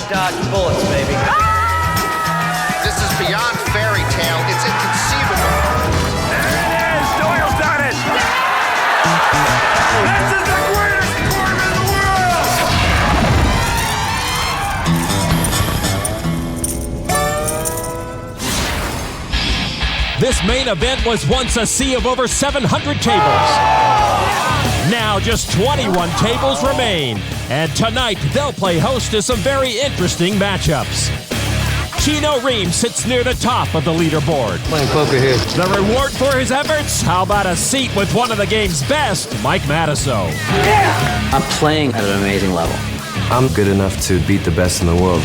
dodge bullets, baby. This is beyond fairy tale. It's inconceivable. There it is! Doyle's done it! This is the greatest tournament in the world! This main event was once a sea of over 700 tables. Now just 21 tables remain, and tonight they'll play host to some very interesting matchups. Chino Rheem sits near the top of the leaderboard. Playing poker here. The reward for his efforts? How about a seat with one of the game's best, Mike Matusow? Yeah! I'm playing at an amazing level. I'm good enough to beat the best in the world.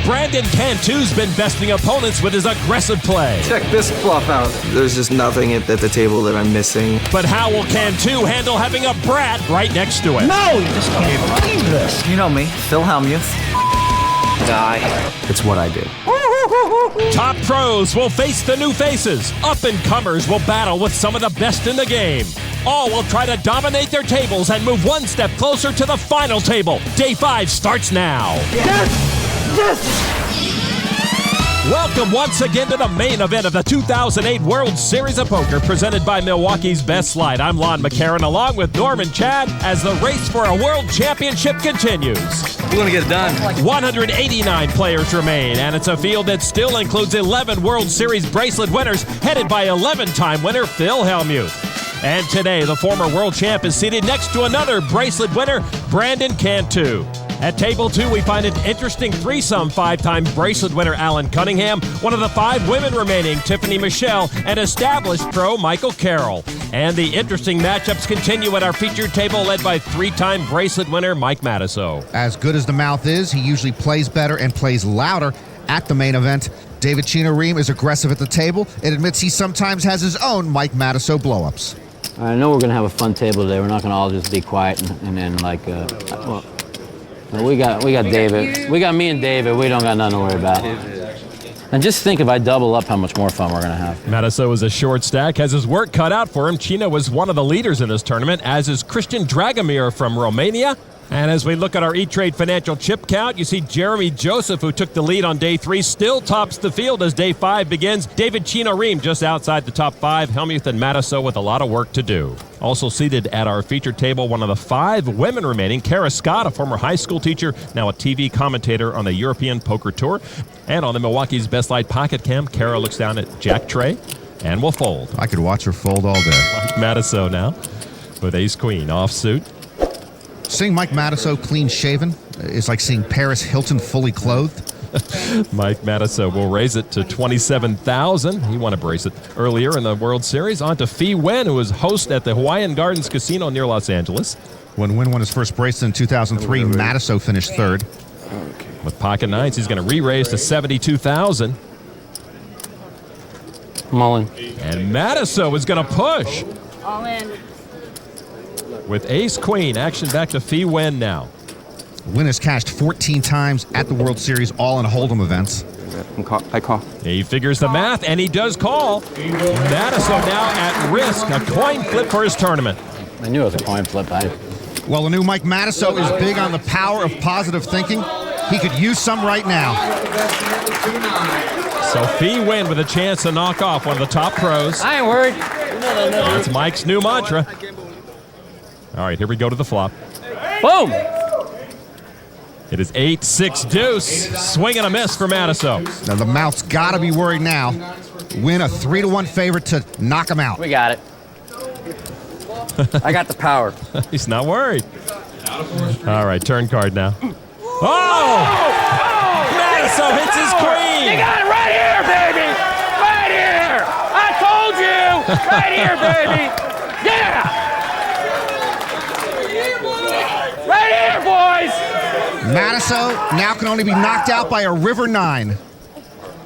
Brandon Cantu's been besting opponents with his aggressive play. Check this bluff out. There's just nothing at the table that I'm missing. But how will Cantu handle having a brat right next to it? No, you just can't believe this. You know me, Phil Hellmuth. Die. It's what I did. Top pros will face the new faces. Up-and-comers will battle with some of the best in the game. All will try to dominate their tables and move one step closer to the final table. Day 5 starts now. Yes! Welcome once again to the main event of the 2008 World Series of Poker, presented by Milwaukee's Best Slide. I'm Lon McCarron, along with Norman Chad, as the race for a world championship continues. We're going to get it done. 189 players remain, and it's a field that still includes 11 World Series bracelet winners, headed by 11-time winner Phil Hellmuth. And today, the former world champ is seated next to another bracelet winner, Brandon Cantu. At table 2, we find an interesting threesome: 5-time bracelet winner Alan Cunningham, one of the 5 women remaining, Tiffany Michelle, and established pro Michael Carroll. And the interesting matchups continue at our featured table, led by 3-time bracelet winner Mike Matusow. As good as the mouth is, he usually plays better and plays louder at the main event. David Chino Rheem is aggressive at the table and admits he sometimes has his own Mike Matusow blowups. I know we're going to have a fun table today. We're not going to all just be quiet and then well, we got David. We got me and David. We don't got nothing to worry about. And just think if I double up how much more fun we're going to have. Matusow is a short stack, has his work cut out for him. Chino was one of the leaders in this tournament, as is Christian Dragomir from Romania. And as we look at our E-Trade financial chip count, you see Jeremy Joseph, who took the lead on day 3, still tops the field as day 5 begins. David Chino Rheem just outside the top 5. Hellmuth and Matusow with a lot of work to do. Also seated at our featured table, one of the 5 women remaining, Kara Scott, a former high school teacher, now a TV commentator on the European Poker Tour. And on the Milwaukee's Best Light Pocket Cam, Kara looks down at Jack Tray and will fold. I could watch her fold all day. Mike Matusow now with ace-queen offsuit. Seeing Mike Matusow clean-shaven is like seeing Paris Hilton fully clothed. Mike Matusow will raise it to $27,000. He won a bracelet earlier in the World Series. On to Fee Wynn, who was host at the Hawaiian Gardens Casino near Los Angeles. When Wynn won his first bracelet in 2003, Matusow finished 3rd. With pocket nines, he's going to re-raise to $72,000. Mullen. And Matusow is going to push. All in. With ace-queen, action back to Fee Wynn now. Wynn has cashed 14 times at the World Series, all in Hold'em events. I call. He figures the math, and he does call. Matusow now at risk. A coin flip for his tournament. I knew it was a coin flip. Well, the new Mike Matusow is big on the power of positive thinking. He could use some right now. So Fee Wynn with a chance to knock off one of the top pros. I ain't worried. That's Mike's new mantra. All right, here we go to the flop. Boom! It is 8-6 deuce. Swing and a miss for Matusow. Now the mouth's got to be worried now. Win a 3-1 favorite to knock him out. We got it. I got the power. He's not worried. All right, turn card now. Oh! Matusow hits his queen. You got it right here, baby! Right here! I told you! Right here, baby! Yeah! Right here, boys! Matusow now can only be knocked out by a river 9.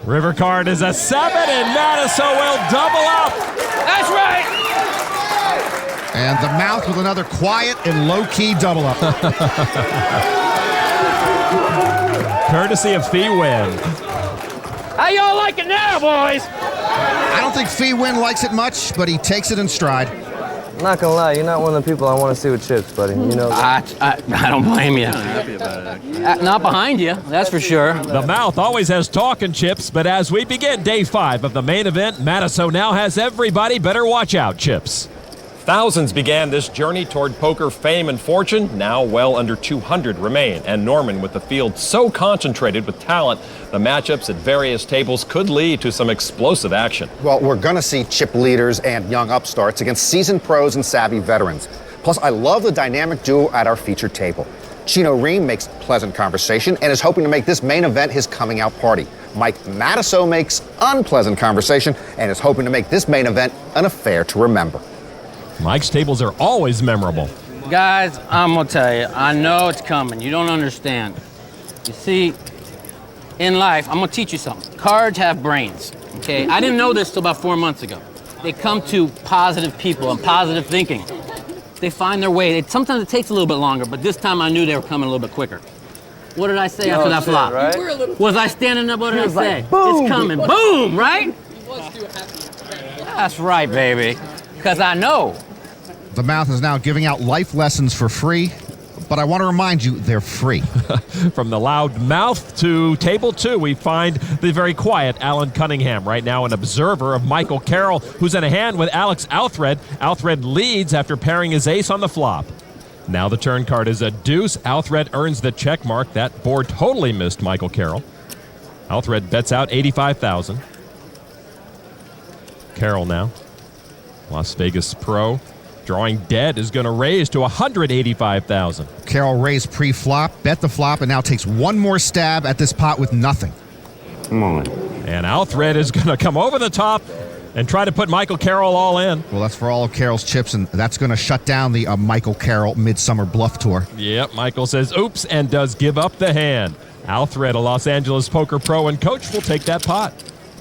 River card is a 7, and Matusow will double up. That's right! And the mouth with another quiet and low-key double up. Courtesy of Fee Wynn. How y'all like it now, boys? I don't think Fee Wynn likes it much, but he takes it in stride. I'm not gonna lie, you're not one of the people I want to see with chips, buddy. You know that. I don't blame you. Not behind you, that's for sure. The mouth always has talking chips, but as we begin day 5 of the main event, Matusow now has everybody better watch out chips. Thousands began this journey toward poker fame and fortune. Now well under 200 remain. And Norman, with the field so concentrated with talent, the matchups at various tables could lead to some explosive action. Well, we're going to see chip leaders and young upstarts against seasoned pros and savvy veterans. Plus, I love the dynamic duo at our featured table. Chino Rheem makes pleasant conversation and is hoping to make this main event his coming out party. Mike Matusow makes unpleasant conversation and is hoping to make this main event an affair to remember. Mike's tables are always memorable. Guys, I'm gonna tell you, I know it's coming. You don't understand. You see, in life, I'm gonna teach you something. Cards have brains, okay? I didn't know this till about 4 months ago. They come to positive people and positive thinking. They find their way. Sometimes it takes a little bit longer, but this time I knew they were coming a little bit quicker. What did I say after that flop? Right? Was I standing up? What did I say? Like, boom. It's coming. Boom, right? That's right, baby. Because I know. The mouth is now giving out life lessons for free, but I want to remind you, they're free. From the loud mouth to table 2, we find the very quiet Alan Cunningham, right now an observer of Michael Carroll, who's in a hand with Alex Althred. Althred leads after pairing his ace on the flop. Now the turn card is a deuce. Althred earns the check mark. That board totally missed Michael Carroll. Althred bets out $85,000. Carroll now, Las Vegas pro. Drawing dead is going to raise to $185,000. Carroll raised pre-flop, bet the flop, and now takes one more stab at this pot with nothing. Come on. And Althred is going to come over the top and try to put Michael Carroll all in. Well, that's for all of Carroll's chips, and that's going to shut down the Michael Carroll Midsummer Bluff Tour. Yep, Michael says oops and does give up the hand. Althred, a Los Angeles poker pro and coach, will take that pot.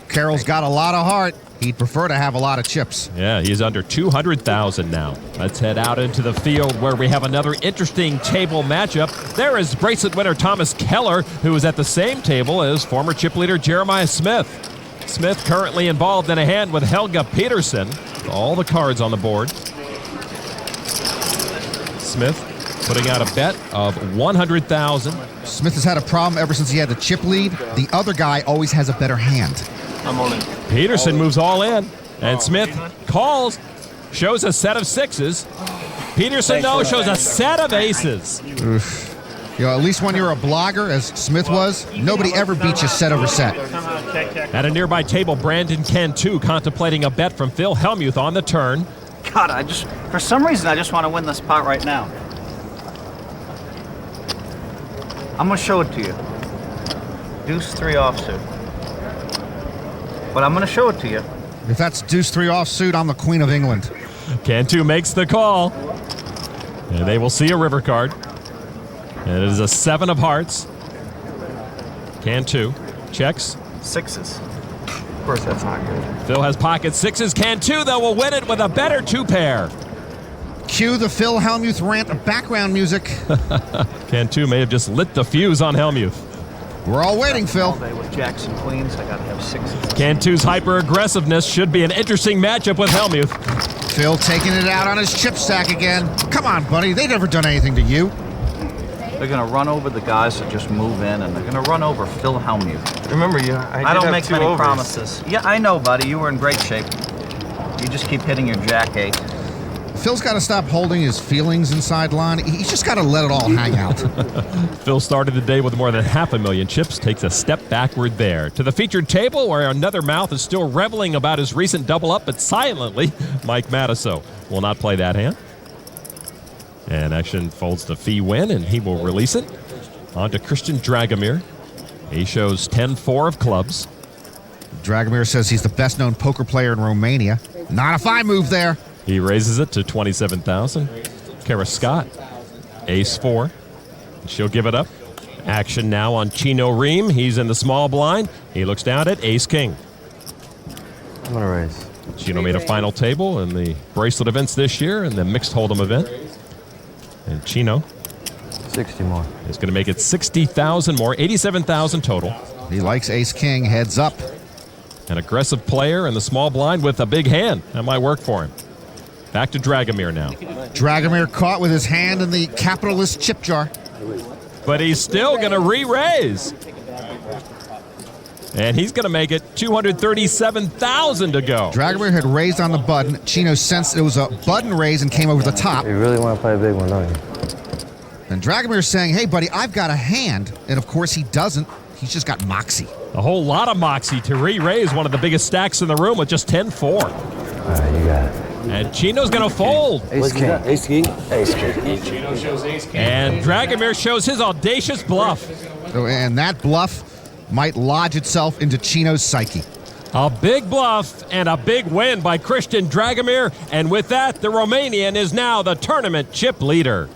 Carroll's got a lot of heart. He'd prefer to have a lot of chips. Yeah, he's under $200,000 now. Let's head out into the field where we have another interesting table matchup. There is bracelet winner Thomas Keller, who is at the same table as former chip leader Jeremiah Smith. Smith currently involved in a hand with Helga Peterson. All the cards on the board. Smith putting out a bet of $100,000. Smith has had a problem ever since he had the chip lead. The other guy always has a better hand. I'm on it. Peterson moves all in, and Smith calls, shows a set of sixes. Peterson, though, shows a set of aces. Oof. You know, at least when you're a blogger, as Smith was, nobody ever beats you set over set. At a nearby table, Brandon Cantu contemplating a bet from Phil Hellmuth on the turn. God, for some reason, I just want to win this pot right now. I'm going to show it to you. Deuce 3 offsuit. But I'm going to show it to you. If that's deuce 3 offsuit, I'm the Queen of England. Cantu makes the call. And they will see a river card. And it is a 7 of hearts. Cantu checks. Sixes. Of course, that's not good. Phil has pocket sixes. Cantu, though, will win it with a better 2-pair. Cue the Phil Hellmuth rant of background music. Cantu may have just lit the fuse on Hellmuth. We're all waiting, Phil. All day with jacks and queens, I got to have sixes. Cantu's hyper-aggressiveness should be an interesting matchup with Hellmuth. Phil taking it out on his chip stack again. Come on, buddy. They've never done anything to you. They're going to run over the guys that just move in, and they're going to run over Phil Hellmuth. Remember, I don't make many promises. Yeah, I know, buddy. You were in great shape. You just keep hitting your jack 8. Phil's got to stop holding his feelings inside line. He's just got to let it all hang out. Phil started the day with more than 500,000 chips, takes a step backward there. To the featured table where another mouth is still reveling about his recent double up, but silently, Mike Matusow will not play that hand. And action folds the fee win, and he will release it. On to Christian Dragomir. He shows 10-4 of clubs. Dragomir says he's the best-known poker player in Romania. Not if I move there. He raises it to 27,000. Kara Scott, ace-4. She'll give it up. Action now on Chino Rheem. He's in the small blind. He looks down at ace-king. I'm going to raise. Chino made a final table in the bracelet events this year and the mixed hold'em event. And Chino 60 more. is going to make it 60,000 more, 87,000 total. He likes ace-king, heads up. An aggressive player in the small blind with a big hand. That might work for him. Back to Dragomir now. Dragomir caught with his hand in the capitalist chip jar. But he's still going to re-raise. And he's going to make it 237,000 to go. Dragomir had raised on the button. Chino sensed it was a button raise and came over the top. You really want to play a big one, don't you? And Dragomir's saying, hey, buddy, I've got a hand. And of course he doesn't. He's just got moxie. A whole lot of moxie to re-raise one of the biggest stacks in the room with just 10-4. All right, you got it. And Chino's going to fold. Ace king. Ace king. Ace king. And Dragomir shows his audacious bluff. And that bluff might lodge itself into Chino's psyche. A big bluff and a big win by Christian Dragomir. And with that, the Romanian is now the tournament chip leader.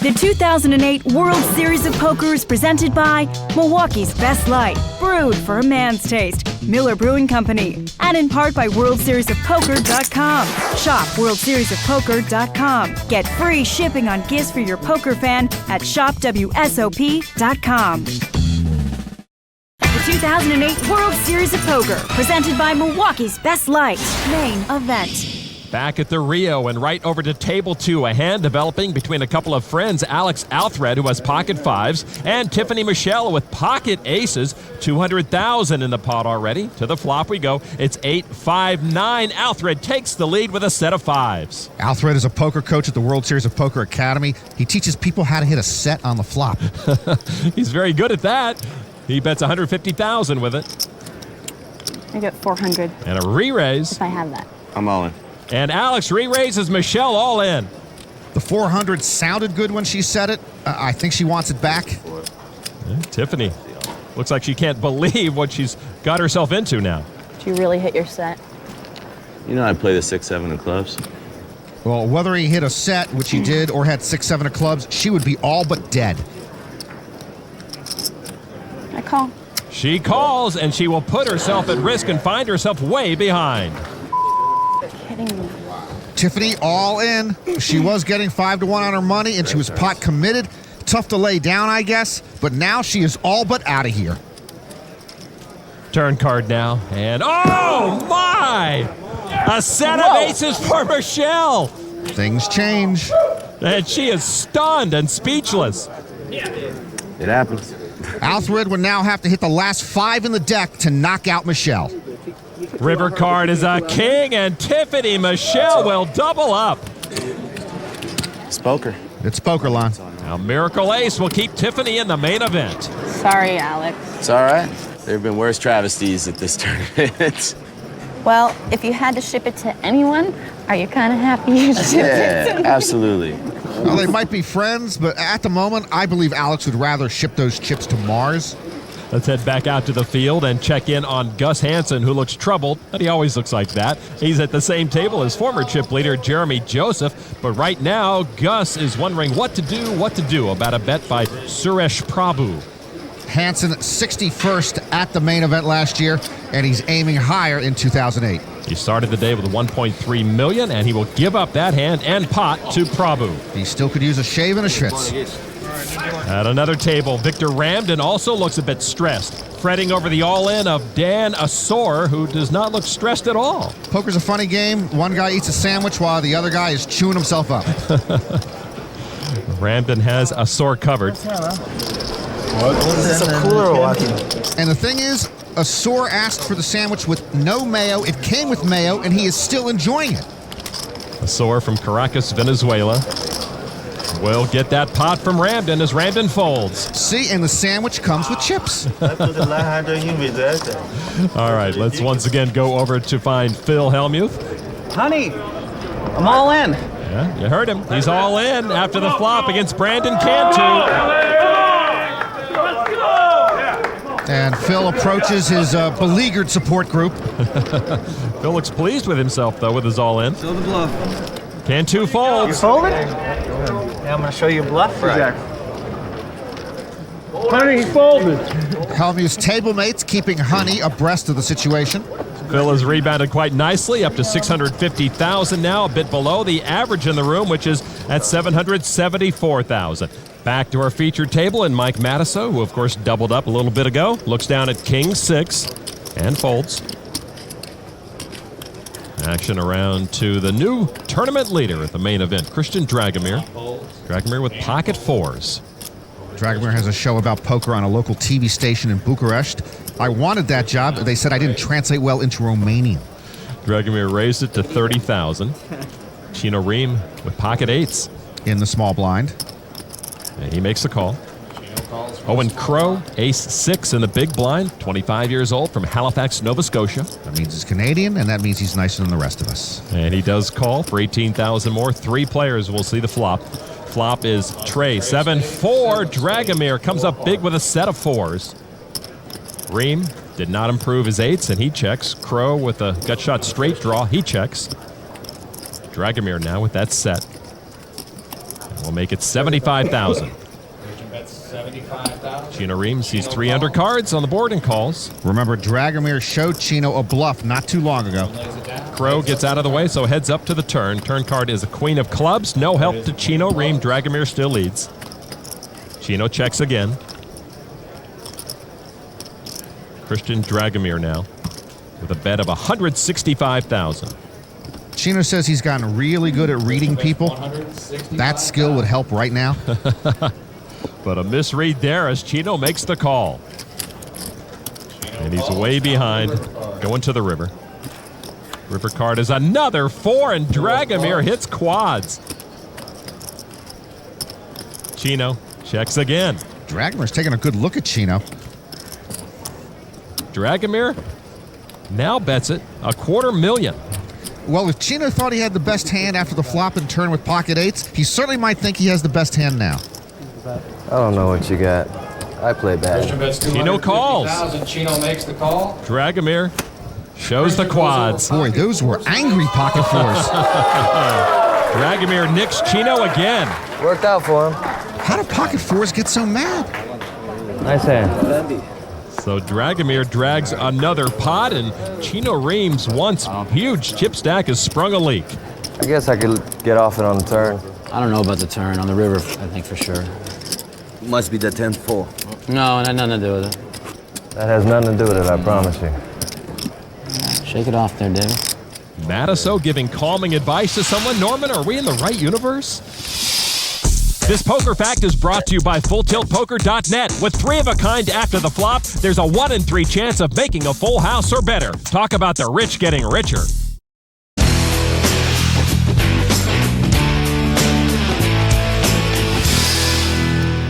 The 2008 World Series of Poker is presented by Milwaukee's Best Light, brewed for a man's taste, Miller Brewing Company, and in part by WorldSeriesOfPoker.com. Shop WorldSeriesOfPoker.com. Get free shipping on gifts for your poker fan at ShopWSOP.com. The 2008 World Series of Poker, presented by Milwaukee's Best Light, main event. Back at the Rio and right over to table 2, a hand developing between a couple of friends, Alex Althred, who has pocket 5s, and Tiffany Michelle with pocket aces. 200,000 in the pot already. To the flop we go. It's 8-5-9. Althred takes the lead with a set of 5s. Althred is a poker coach at the World Series of Poker Academy. He teaches people how to hit a set on the flop. He's very good at that. He bets 150,000 with it. I get 400 And a re-raise. if I have that. I'm all in. And Alex re-raises Michelle all in. The 400 sounded good when she said it. I think she wants it back. Yeah, Tiffany looks like she can't believe what she's got herself into now. Did you really hit your set? You know I play the 6-7 of clubs. Well, whether he hit a set, which he did, or had 6-7 of clubs, she would be all but dead. I call. She calls, and she will put herself at risk and find herself way behind. Kidding me. Tiffany all in. She was getting 5-1 on her money, and she was pot committed. Tough to lay down, I guess, but now she is all but out of here. Turn card now, and oh my! A set of aces for Michelle! Things change. And she is stunned and speechless. It happens. Althred would now have to hit the last 5 in the deck to knock out Michelle. River card is a king, and Tiffany Michelle will double up. It's poker. It's poker line. Now, Miracle Ace will keep Tiffany in the main event. Sorry, Alex. It's all right. There have been worse travesties at this tournament. Well, if you had to ship it to anyone, are you kind of happy you shipped it to me? Absolutely. Well, they might be friends, but at the moment, I believe Alex would rather ship those chips to Mars. Let's head back out to the field and check in on Gus Hansen, who looks troubled, but he always looks like that. He's at the same table as former chip leader Jeremy Joseph, but right now, Gus is wondering what to do about a bet by Suresh Prabhu. Hansen 61st at the main event last year, and he's aiming higher in 2008. He started the day with 1.3 million, and he will give up that hand and pot to Prabhu. He still could use a shave and a schwitz. At another table, Victor Ramden also looks a bit stressed, fretting over the all-in of Dan Asor, who does not look stressed at all. Poker's a funny game. One guy eats a sandwich while the other guy is chewing himself up. Ramden has Asor covered. Is this a cooler or walking? And the thing is, Asor asked for the sandwich with no mayo. It came with mayo, and he is still enjoying it. Asor from Caracas, Venezuela. Will get that pot from Ramden as Ramden folds. See, and the sandwich comes with chips. All right, let's once again go over to find Phil Hellmuth. Honey, I'm all in. Yeah, you heard him. He's all in after the flop against Brandon Cantu. And Phil approaches his beleaguered support group. Phil looks pleased with himself, though, with his all-in. Show the bluff. Cantu folds. You folded? Yeah, I'm going to show you a bluff right. Honey, he folded. Hellmuth's table mates keeping Honey abreast of the situation. Phil has rebounded quite nicely, up to 650,000 now, a bit below the average in the room, which is at 774,000. Back to our featured table, and Mike Matusow, who of course doubled up a little bit ago, looks down at King 6 and folds. Action around to the new tournament leader at the main event, Christian Dragomir. Dragomir with pocket fours. Dragomir has a show about poker on a local TV station in Bucharest. I wanted that job. They said I didn't translate well into Romanian. Dragomir raised it to 30,000. Chino Rheem with pocket eights. In the small blind. And he makes the call. Owen Crow, ace-6 in the big blind, 25 years old, from Halifax, Nova Scotia. That means he's Canadian, and that means he's nicer than the rest of us. And he does call for 18,000 more. 3 players will see the flop. Flop is Trey, 7-4. Dragomir comes up big with a set of fours. Rheem did not improve his eights, and he checks. Crow with a gut shot straight draw, he checks. Dragomir now with that set. And we'll make it 75,000. Chino Rheem sees 3 undercards on the board and calls. Remember, Dragomir showed Chino a bluff not too long ago. Crow gets out of the way, so heads up to the turn. Turn card is a queen of clubs. No help to Chino Rheem. Dragomir still leads. Chino checks again. Christian Dragomir now with a bet of 165,000. Chino says he's gotten really good at reading people. That skill would help right now. But a misread there as Chino makes the call. And he's way behind, going to the river. River card is another 4, and Dragomir hits quads. Chino checks again. Dragomir's taking a good look at Chino. Dragomir now bets it $250,000. Well, if Chino thought he had the best hand after the flop and turn with pocket eights, he certainly might think he has the best hand now. I don't know what you got. I play bad. Chino calls. Chino makes the call. Dragomir shows the quads. Boy, those were angry pocket fours. Dragomir nicks Chino again. Worked out for him. How do pocket fours get so mad? Nice hand. So Dragomir drags another pot, and Chino Rheem's once huge chip stack has sprung a leak. I guess I could get off it on the turn. I don't know about the turn. On the river, I think for sure. Must be the 10-4. No, it had nothing to do with it. That has nothing to do with it, I promise you. Shake it off there, David. Matusow giving calming advice to someone. Norman, are we in the right universe? This Poker Fact is brought to you by FullTiltPoker.net. With 3 of a kind after the flop, there's a 1 in 3 chance of making a full house or better. Talk about the rich getting richer.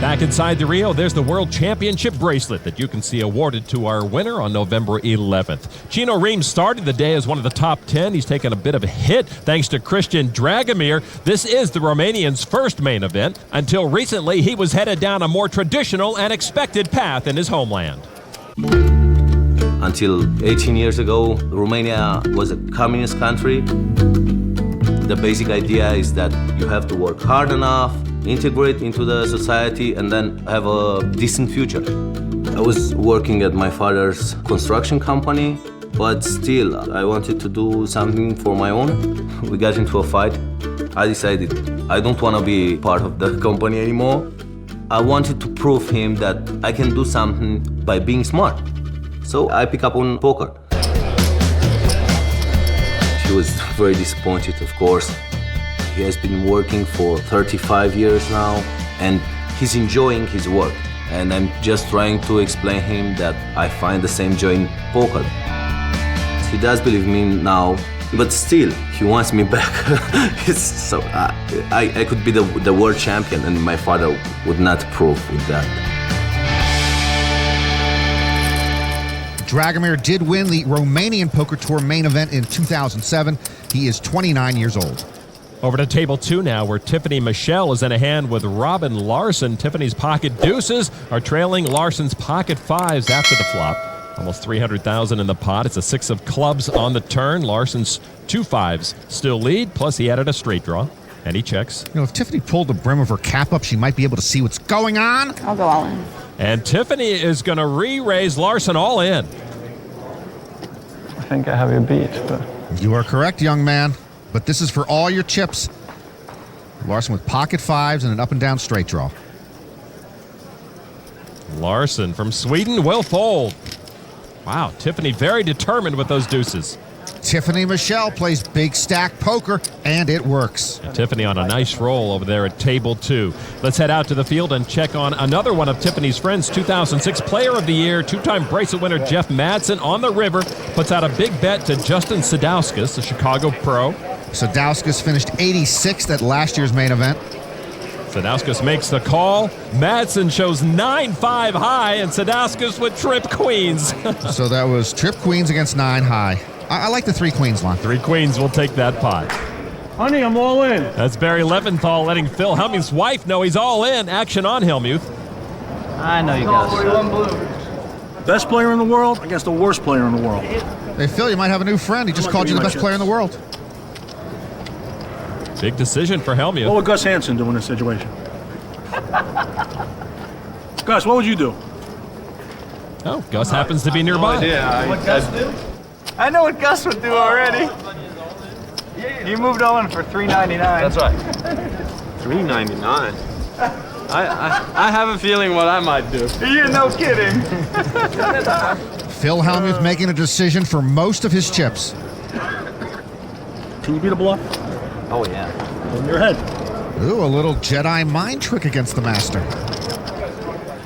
Back inside the Rio, there's the World Championship bracelet that you can see awarded to our winner on November 11th. Chino Rheem started the day as one of the top 10. He's taken a bit of a hit thanks to Christian Dragomir. This is the Romanian's first main event. Until recently, he was headed down a more traditional and expected path in his homeland. Until 18 years ago, Romania was a communist country. The basic idea is that you have to work hard enough, integrate into the society, and then have a decent future. I was working at my father's construction company, but still, I wanted to do something for my own. We got into a fight. I decided I don't want to be part of the company anymore. I wanted to prove him that I can do something by being smart. So I pick up on poker. He was very disappointed, of course. He has been working for 35 years now, and he's enjoying his work. And I'm just trying to explain him that I find the same joy in poker. He does believe me now, but still, he wants me back. So I could be the world champion, and my father would not approve with that. Dragomir did win the Romanian Poker Tour main event in 2007. He is 29 years old. Over to table 2 now, where Tiffany Michelle is in a hand with Robin Larson. Tiffany's pocket deuces are trailing Larson's pocket 5s after the flop. Almost 300,000 in the pot. It's a 6 of clubs on the turn. Larson's 2 5s still lead, plus he added a straight draw, and he checks. You know, if Tiffany pulled the brim of her cap up, she might be able to see what's going on. I'll go all in. And Tiffany is going to re-raise Larson all in. I think I have you beat, but... You are correct, young man. But this is for all your chips. Larson with pocket 5s and an up and down straight draw. Larson from Sweden will fold. Wow, Tiffany very determined with those deuces. Tiffany Michelle plays big stack poker, and it works. And Tiffany on a nice roll over there at table 2. Let's head out to the field and check on another one of Tiffany's friends, 2006 Player of the Year, 2-time bracelet winner Jeff Madsen on the river, puts out a big bet to Justin Sadauskas, the Chicago pro. Sadauskas finished 86th at last year's main event. Sadauskas makes the call. Madsen shows 9-5 high, and Sadauskas would trip queens. So that was trip queens against 9 high. I like the 3 queens line. 3 queens will take that pot. Honey, I'm all in. That's Barry Leventhal letting Phil Hellmuth's wife know he's all in. Action on Hellmuth. I know you guys. Best player in the world against the worst player in the world. Hey, Phil, you might have a new friend. He just called you the best player in the world. Big decision for Hellmuth. What would Gus Hansen do in this situation? Gus, what would you do? Oh, Gus happens to be nearby. What Gus do? I know what Gus would do already. He moved on for $3.99. That's right. $3.99. I have a feeling what I might do. You're no kidding. Phil Hellmuth making a decision for most of his chips. Can you beat a bluff? Oh, yeah. In your head. Ooh, a little Jedi mind trick against the master.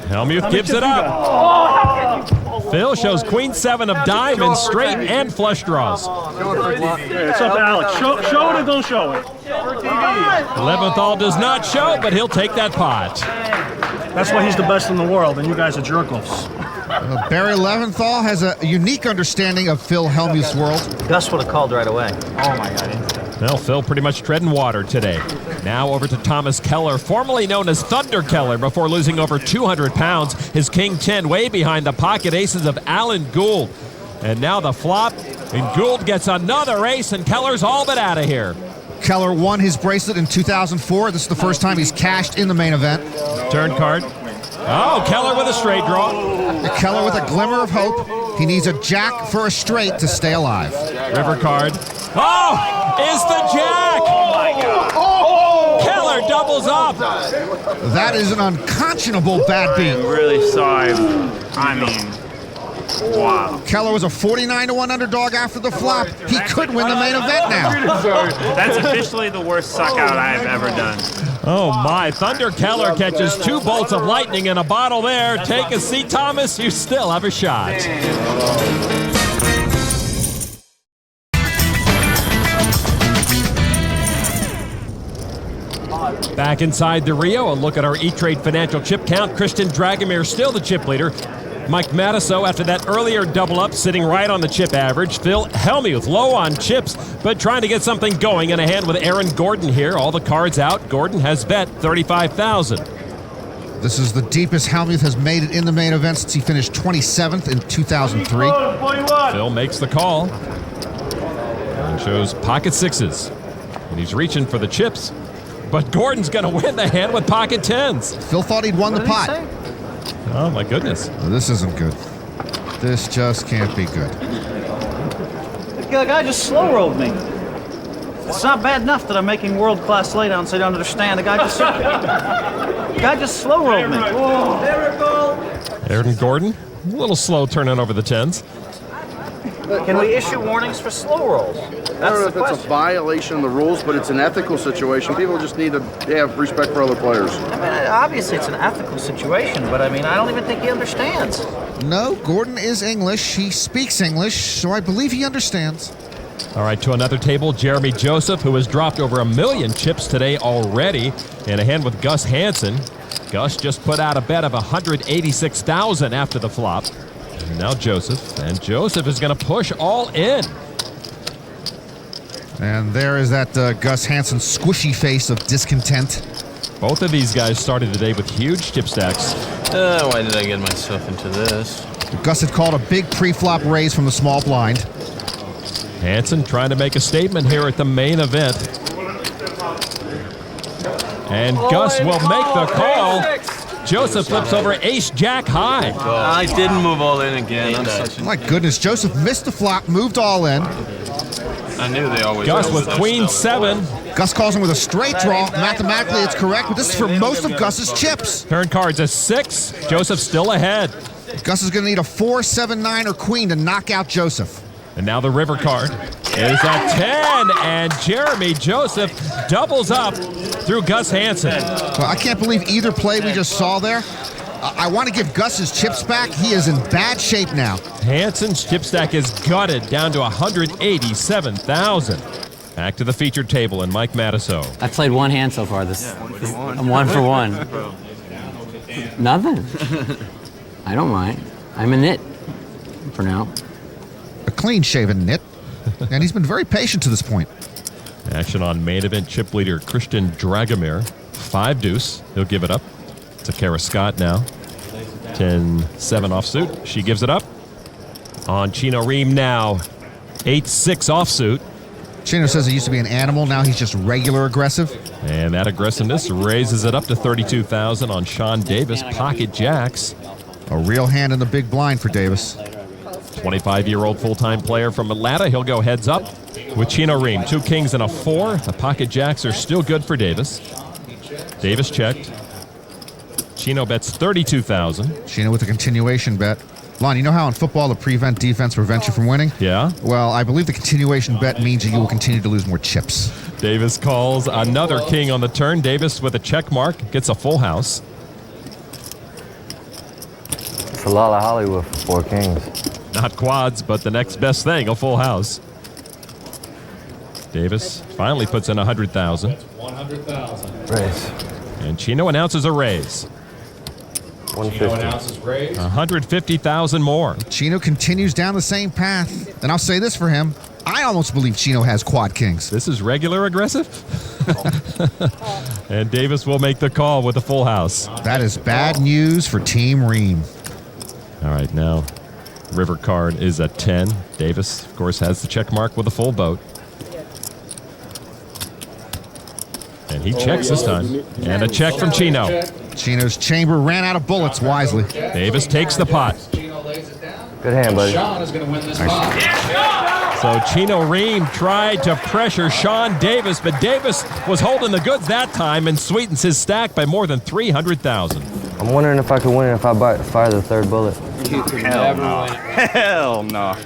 Hellmuth gives it up. Phil shows Queen 7 of diamonds, straight and flush draws. It's up to Alex. Show it or don't show it. Leventhal does not show, but he'll take that pot. That's why he's the best in the world, and you guys are jerk-offs. Barry Leventhal has a unique understanding of Phil Hellmuth's world. Gus would have called right away. Oh, my God. Well, Phil pretty much treading water today. Now over to Thomas Keller, formerly known as Thunder Keller, before losing over 200 pounds. His King 10 way behind the pocket aces of Alan Gould. And now the flop, and Gould gets another ace, and Keller's all but out of here. Keller won his bracelet in 2004. This is the first time he's cashed in the main event. Turn card. Oh, Keller with a straight draw. Keller with a glimmer of hope. He needs a jack for a straight to stay alive. River card. Oh, is the jack. Oh, my God. Keller doubles up. That is an unconscionable bad beat. I'm really sorry. I mean, wow. Keller was a 49-1 underdog after the flop. He could win the main event now. That's officially the worst suck out I have ever done. Oh my, Thunder Keller catches 2 bolts of lightning in a bottle there. Take a seat, Thomas. You still have a shot. Back inside the Rio, a look at our E-Trade financial chip count. Christian Dragomir still the chip leader. Mike Matusow, after that earlier double up, sitting right on the chip average. Phil Hellmuth low on chips, but trying to get something going in a hand with Aaron Gordon here. All the cards out. Gordon has bet $35,000. This is the deepest Hellmuth has made it in the main event since he finished 27th in 2003. Phil makes the call and shows pocket 6s. And he's reaching for the chips, but Gordon's going to win the hand with pocket 10s. Phil thought he'd won the pot. Oh, my goodness. This isn't good. This just can't be good. The guy just slow-rolled me. It's not bad enough that I'm making world-class laydowns so you don't understand. The guy just slow-rolled me. Aaron Gordon, a little slow turning over the 10s. Can we issue warnings for slow rolls? I don't know if it's a violation of the rules, but it's an ethical situation. People just need to have respect for other players. I mean, obviously it's an ethical situation, but I mean, I don't even think he understands. No, Gordon is English. He speaks English, so I believe he understands. All right, to another table, Jeremy Joseph, who has dropped over 1 million chips today already, in a hand with Gus Hansen. Gus just put out a bet of $186,000 after the flop. And now Joseph, and Joseph is going to push all in. And there is that Gus Hansen squishy face of discontent. Both of these guys started the day with huge chip stacks. Why did I get myself into this? Gus had called a big pre-flop raise from the small blind. Hansen trying to make a statement here at the main event. And Gus will make the call. Joseph flips over ace-jack high. I didn't move all in again. My goodness, Joseph missed the flop, moved all in. I knew they always... Gus with Queen 7. Gus calls him with a straight draw. Mathematically, it's correct, but this is for most of Gus's chips. Turn cards a 6. Joseph still ahead. Gus is going to need a 4, 7, 9, or queen to knock out Joseph. And now the river card is a 10, and Jeremy Joseph doubles up through Gus Hansen. Well, I can't believe either play we just saw there. I want to give Gus his chips back. He is in bad shape now. Hansen's chip stack is gutted down to 187,000. Back to the featured table and Mike Matusow. I played one hand so far. I'm 1 for 1. Nothing. I don't mind. I'm a nit for now. A clean-shaven nit, and he's been very patient to this point. Action on main event chip leader Christian Dragomir. 5 deuce. He'll give it up to Kara Scott now. 10-7 offsuit. She gives it up. On Chino Rheem now. 8-6 offsuit. Chino says he used to be an animal. Now he's just regular aggressive. And that aggressiveness raises it up to 32,000 on Sean Davis. Pocket jacks. A real hand in the big blind for Davis. 25-year-old full-time player from Atlanta. He'll go heads up with Chino Rheem. 2 kings and a 4. The pocket jacks are still good for Davis. Davis checked. Chino bets 32,000. Chino with a continuation bet. Lon, you know how in football the prevent defense prevents you from winning? Yeah. Well, I believe the continuation bet means that you will continue to lose more chips. Davis calls another king on the turn. Davis with a check mark gets a full house. It's a lot of Hollywood for 4 kings. Not quads, but the next best thing, a full house. Davis finally puts in 100,000. 100,000. Raise. And Chino announces a raise. 150. 150,000 more. Chino continues down the same path. And I'll say this for him. I almost believe Chino has quad kings. This is regular aggressive. And Davis will make the call with a full house. That is bad news for Team Rheem. All right, now river card is a 10. Davis, of course, has the check mark with a full boat. And he checks this time. And a check from Chino. Chino's chamber ran out of bullets wisely. Davis takes the pot. Good hand, buddy. Sean is going to win this pot. So Chino Rheem tried to pressure Sean Davis, but Davis was holding the goods that time and sweetens his stack by more than 300,000. I'm wondering if I could win if I fire the 3rd bullet. Hell no. Hell no.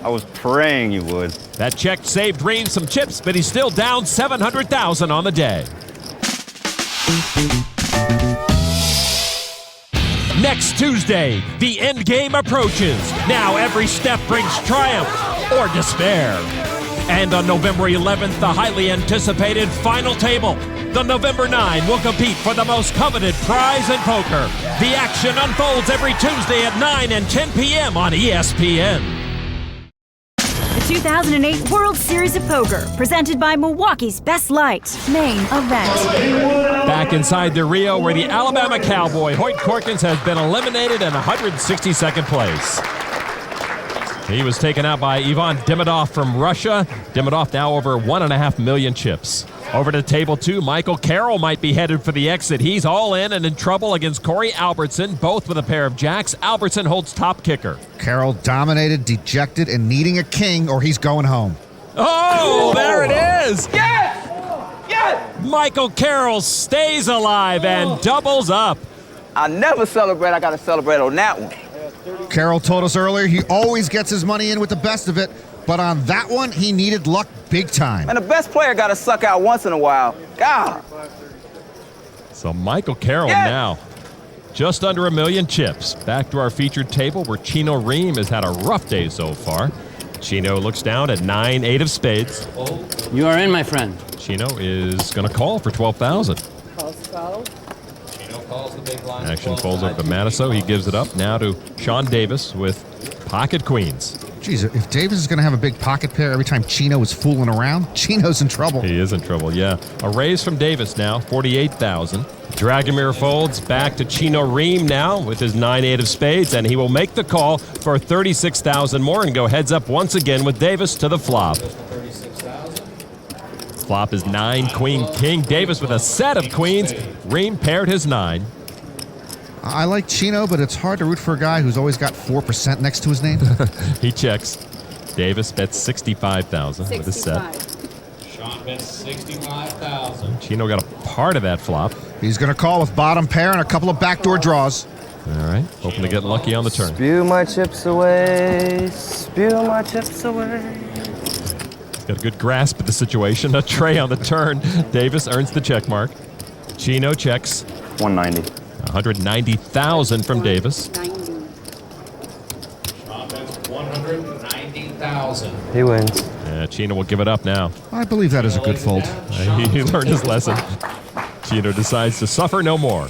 I was praying you would. That check saved Rheem some chips, but he's still down 700,000 on the day. Next Tuesday, the end game approaches. Now every step brings triumph or despair. And on November 11th, the highly anticipated final table. The November 9 will compete for the most coveted prize in poker. The action unfolds every Tuesday at 9 and 10 p.m. on ESPN. The 2008 World Series of Poker, presented by Milwaukee's Best Light, main event. Back inside the Rio, where the Alabama Cowboy, Hoyt Corkins, has been eliminated in 162nd place. He was taken out by Ivan Demidov from Russia. Demidov now over 1.5 million chips. Over to table 2, Michael Carroll might be headed for the exit. He's all in and in trouble against Corey Albertson, both with a pair of jacks. Albertson holds top kicker. Carroll dominated, dejected, and needing a king, or he's going home. Oh, there it is! Yes! Yes! Michael Carroll stays alive and doubles up. I never celebrate. I got to celebrate on that one. Carroll told us earlier he always gets his money in with the best of it, but on that one, he needed luck big time. And the best player got to suck out once in a while. God. So Michael Carroll now just under 1 million chips. Back to our featured table where Chino Rheem has had a rough day so far. Chino looks down at 9-8 of spades. You are in, my friend. Chino is going to call for 12,000. Action folds over to Matusow. He gives it up now to Sean Davis with pocket queens. Jeez, if Davis is going to have a big pocket pair every time Chino is fooling around, Chino's in trouble. He is in trouble, yeah. A raise from Davis now, 48,000. Dragomir folds back to Chino Rheem now with his 9-8 of spades, and he will make the call for 36,000 more and go heads up once again with Davis to the flop. Flop is 9, queen, king. Davis with a set of queens. Rheem paired his 9. I like Chino, but it's hard to root for a guy who's always got 4% next to his name. He checks. Davis bets 65,000 with his set. Sean bets 65,000. Chino got a part of that flop. He's going to call with bottom pair and a couple of backdoor draws. All right, hoping to get lucky on the turn. Spew my chips away. Spew my chips away. He's got a good grasp of the situation. A tray on the turn. Davis earns the check mark. Chino checks. 190. 190,000 from Davis. 190,000. He wins. Chino will give it up now. I believe that is a good fold. He learned his lesson. Chino decides to suffer no more.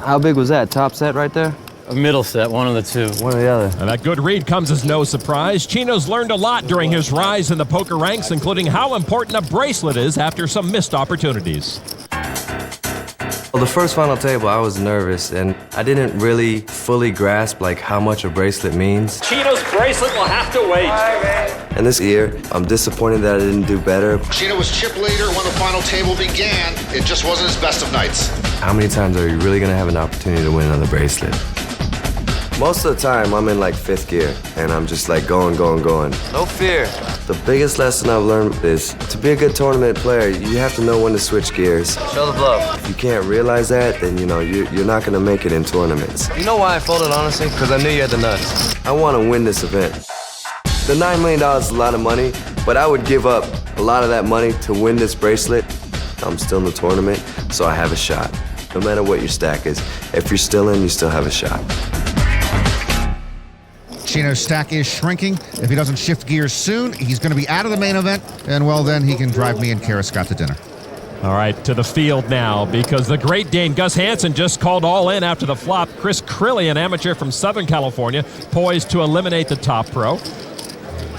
How big was that? Top set right there? A middle set, one of the two. One or the other. And that good read comes as no surprise. Chino's learned a lot during his rise in the poker ranks, including how important a bracelet is after some missed opportunities. Well, the first final table, I was nervous, and I didn't really fully grasp like how much a bracelet means. Chino's bracelet will have to wait. And this year, I'm disappointed that I didn't do better. Chino was chip leader when the final table began. It just wasn't his best of nights. How many times are you really gonna have an opportunity to win another bracelet? Most of the time, I'm in like 5th gear, and I'm just like going. No fear. The biggest lesson I've learned is to be a good tournament player, you have to know when to switch gears. Show the bluff. If you can't realize that, then you're not gonna make it in tournaments. You know why I folded, honestly? Because I knew you had the nuts. I want to win this event. The $9 million is a lot of money, but I would give up a lot of that money to win this bracelet. I'm still in the tournament, so I have a shot. No matter what your stack is, if you're still in, you still have a shot. Chino's stack is shrinking. If he doesn't shift gears soon, he's going to be out of the main event, and well, then he can drive me and Kara Scott to dinner. All right, to the field now, because the Great Dane Gus Hansen just called all in after the flop. Chris Crilly, an amateur from Southern California, poised to eliminate the top pro.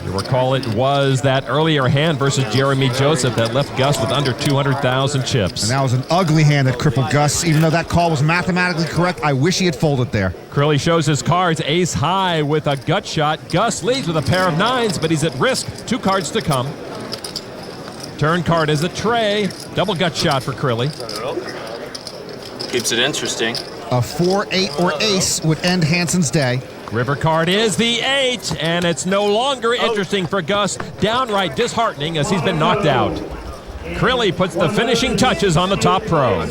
You recall it was that earlier hand versus Jeremy Joseph that left Gus with under 200,000 chips. And that was an ugly hand that crippled Gus. Even though that call was mathematically correct, I wish he had folded there. Crilly shows his cards, ace high with a gut shot. Gus leads with a pair of 9s, but he's at risk. 2 cards to come. Turn card is a tray. Double gut shot for Crilly. Keeps it interesting. A 4, 8, or ace would end Hansen's day. River card is the 8, and it's no longer interesting for Gus. Downright disheartening as he's been knocked out. Crilly puts the finishing touches on the top pro.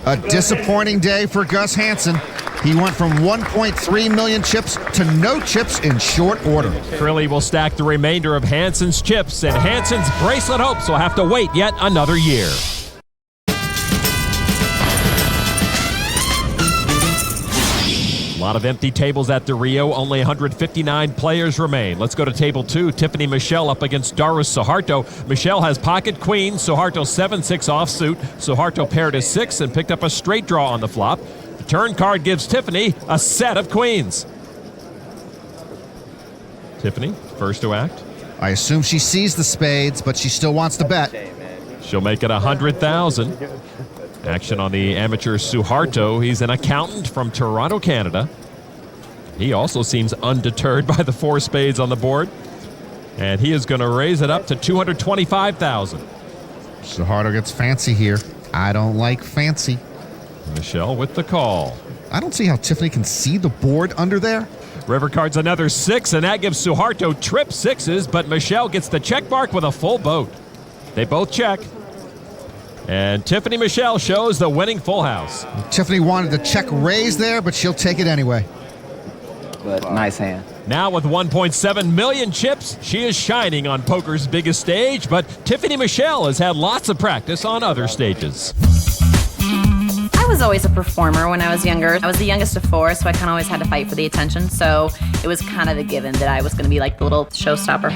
A disappointing day for Gus Hansen. He went from 1.3 million chips to no chips in short order. Crilly will stack the remainder of Hansen's chips, and Hansen's bracelet hopes will have to wait yet another year. A lot of empty tables at the Rio. Only 159 players remain. Let's go to table 2. Tiffany Michelle up against Darus Suharto. Michelle has pocket queen. Suharto 7-6 offsuit. Suharto paired his 6 and picked up a straight draw on the flop. The turn card gives Tiffany a set of queens. Tiffany, first to act. I assume she sees the spades, but she still wants to bet. She'll make it 100,000. Action on the amateur Suharto. He's an accountant from Toronto, Canada. He also seems undeterred by the 4 spades on the board. And he is going to raise it up to 225,000. Suharto gets fancy here. I don't like fancy. Michelle with the call. I don't see how Tiffany can see the board under there. River card's another 6, and that gives Suharto trip 6s, but Michelle gets the check mark with a full boat. They both check. And Tiffany Michelle shows the winning full house. Tiffany wanted to check raise there, but she'll take it anyway. But nice hand. Now with 1.7 million chips, she is shining on poker's biggest stage, but Tiffany Michelle has had lots of practice on other stages. I was always a performer when I was younger. I was the youngest of 4, so I kind of always had to fight for the attention. So it was kind of a given that I was going to be like the little showstopper.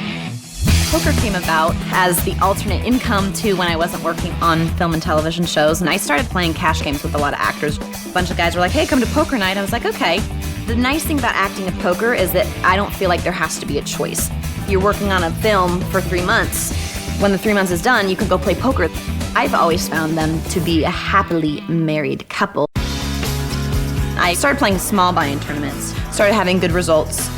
Poker came about as the alternate income to when I wasn't working on film and television shows, and I started playing cash games with a lot of actors. A bunch of guys were like, hey, come to poker night. I was like, okay. The nice thing about acting at poker is that I don't feel like there has to be a choice. If you're working on a film for 3 months, when the 3 months is done, you can go play poker. I've always found them to be a happily married couple. I started playing small buy-in tournaments, started having good results.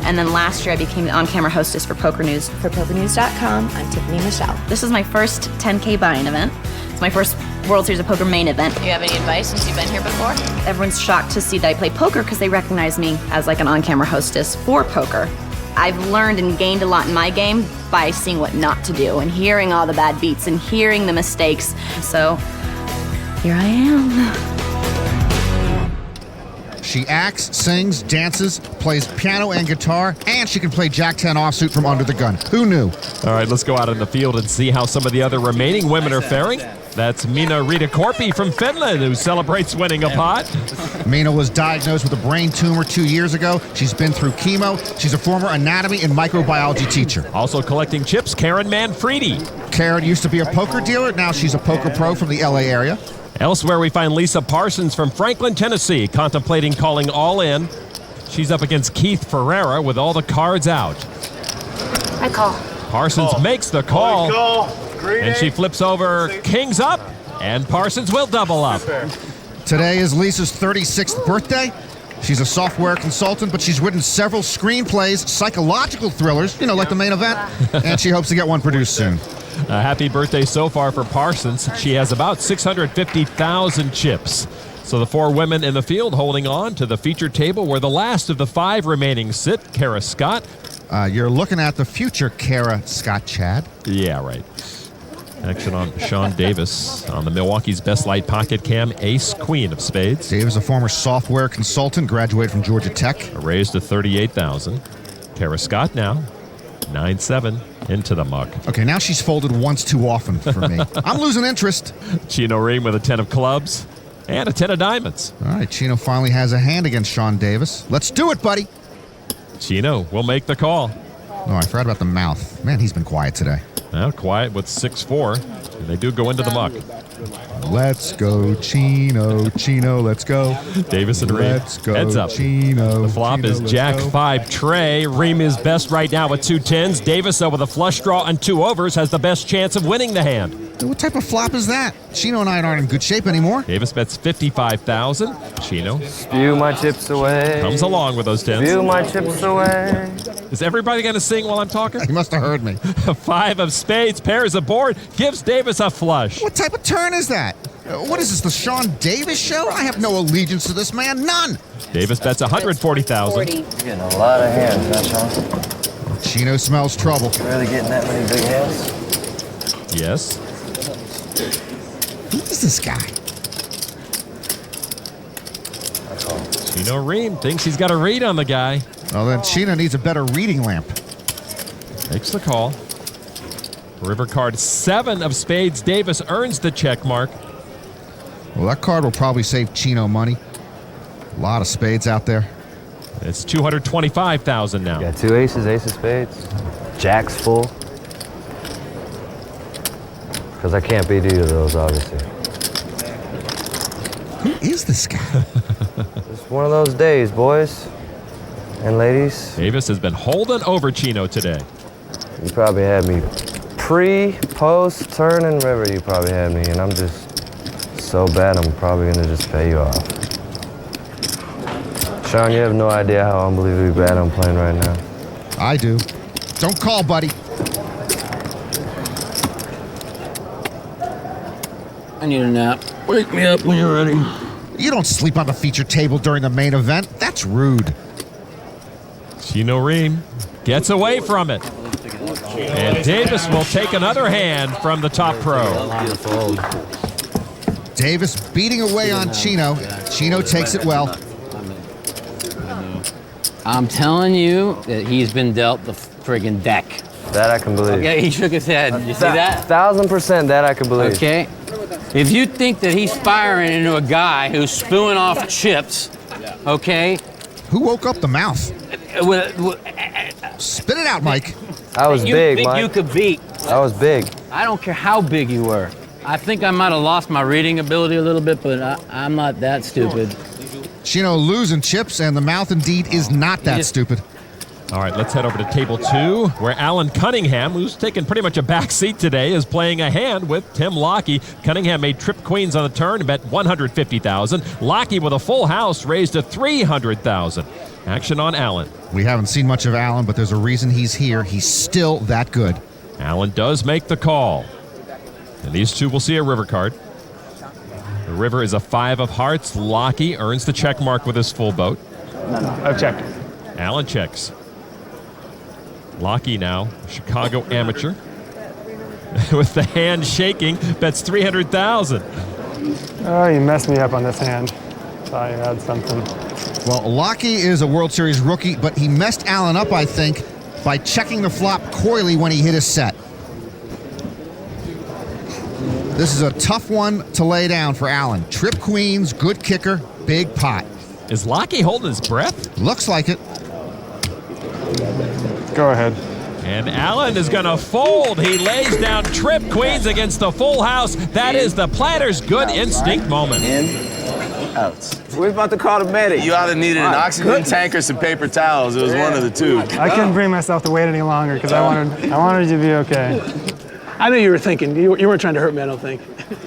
And then last year I became the on-camera hostess for Poker News. For PokerNews.com, I'm Tiffany Michelle. This is my first 10K buy-in event. It's my first World Series of Poker main event. Do you have any advice since you've been here before? Everyone's shocked to see that I play poker because they recognize me as like an on-camera hostess for poker. I've learned and gained a lot in my game by seeing what not to do and hearing all the bad beats and hearing the mistakes. So here I am. She acts, sings, dances, plays piano and guitar, and she can play Jack-10 offsuit from under the gun. Who knew? All right, let's go out in the field and see how some of the other remaining women are faring. That's Minna Riitakorpi from Finland, who celebrates winning a pot. Minna was diagnosed with a brain tumor 2 years ago. She's been through chemo. She's a former anatomy and microbiology teacher. Also collecting chips, Karen Manfredi. Karen used to be a poker dealer. Now she's a poker pro from the LA area. Elsewhere, we find Lisa Parsons from Franklin, Tennessee, contemplating calling all in. She's up against Keith Ferreira with all the cards out. I call. Parsons makes the call. And she flips over kings up, and Parsons will double up. Today is Lisa's 36th birthday. She's a software consultant, but she's written several screenplays, psychological thrillers, like the main event, and she hopes to get one produced soon. A happy birthday so far for Parsons. She has about 650,000 chips. So the 4 women in the field holding on to the feature table where the last of the 5 remaining sit. Kara Scott. You're looking at the future Kara Scott Chad. Yeah, right. Action on Sean Davis on the Milwaukee's Best Light Pocket Cam Ace Queen of Spades. Davis, a former software consultant, graduated from Georgia Tech. A raise to 38,000. Kara Scott now, 9-7 into the muck. Okay, now she's folded once too often for me. I'm losing interest. Chino Rheem with a 10 of clubs and a 10 of diamonds. All right, Chino finally has a hand against Sean Davis. Let's do it, buddy. Chino will make the call. Oh, I forgot about the mouth. Man, he's been quiet today. Now quiet with 6-4. And they do go into the muck. Let's go, Chino, Chino, let's go. Davis and Rheem. Let's go, Heads up. Chino. The flop Chino, is Jack 5 tray. Rheem is best right now with 2 10s. Davis, though, with a flush draw and 2 overs, has the best chance of winning the hand. What type of flop is that? Chino and I aren't in good shape anymore. Davis bets 55,000. Chino Spew my chips away. comes along with those 10s. Spew my chips away. Is everybody going to sing while I'm talking? He must have heard me. 5 of spades, pairs a board, gives Davis a flush. What type of turn is that? What is this, the Sean Davis show? I have no allegiance to this man, none. Davis bets 140,000. You're getting a lot of hands, huh, Sean? Chino smells trouble. Really getting that many big hands? Yes. Who is this guy? Chino Rheem thinks he's got a read on the guy. Well, then Chino needs a better reading lamp. Makes the call. River card 7 of spades. Davis earns the check mark. Well, that card will probably save Chino money. A lot of spades out there. It's 225,000 now. Got 2 aces, ace of spades. Jack's full. Because I can't beat either of those, obviously. Who is this guy? It's one of those days, boys and ladies. Davis has been holding over Chino today. You probably had me pre, post, turn, and river. You probably had me, and I'm just so bad. I'm probably gonna just pay you off. Sean, you have no idea how unbelievably bad I'm playing right now. I do. Don't call, buddy. I need a nap. Wake me up when you're ready. You don't sleep on the feature table during the main event. That's rude. Chino Rheem gets away from it. And Davis will take another hand from the top pro. Davis beating away on Chino. Chino takes it well. I'm telling you that he's been dealt the friggin' deck. That I can believe. Yeah, he shook his head. Did you see that? 1,000% that I can believe. Okay. If you think that he's firing into a guy who's spewing off chips, okay? Who woke up the mouth? Spit it out, Mike. I was you big, think Mike. you could beat. I was big. I don't care how big you were. I think I might have lost my reading ability a little bit, but I'm not that stupid. Chino losing chips, and the mouth indeed is not that stupid. All right, let's head over to table 2, where Alan Cunningham, who's taken pretty much a back seat today, is playing a hand with Tim Lockey. Cunningham made trip queens on the turn and bet 150,000. Lockey with a full house raised to 300,000. Action on Alan. We haven't seen much of Alan, but there's a reason he's here. He's still that good. Alan does make the call. And these two will see a river card. The river is a 5 of hearts. Lockey earns the check mark with his full boat. I've checked. Alan checks. Lockey now, Chicago amateur. With the hand shaking, bets 300,000. Oh, you messed me up on this hand. Thought you had something. Well, Lockie is a World Series rookie, but he messed Allen up, I think, by checking the flop coyly when he hit his set. This is a tough one to lay down for Allen. Trip queens, good kicker, big pot. Is Lockie holding his breath? Looks like it. Go ahead. And Allen is going to fold. He lays down trip queens against the full house. That is the planter's good instinct moment. Out. We're about to call the medic. You either needed an oxygen tank or some paper towels. It was one of the two. I couldn't bring myself to wait any longer because I wanted you to be okay. I knew you were thinking. You weren't trying to hurt me, I don't think.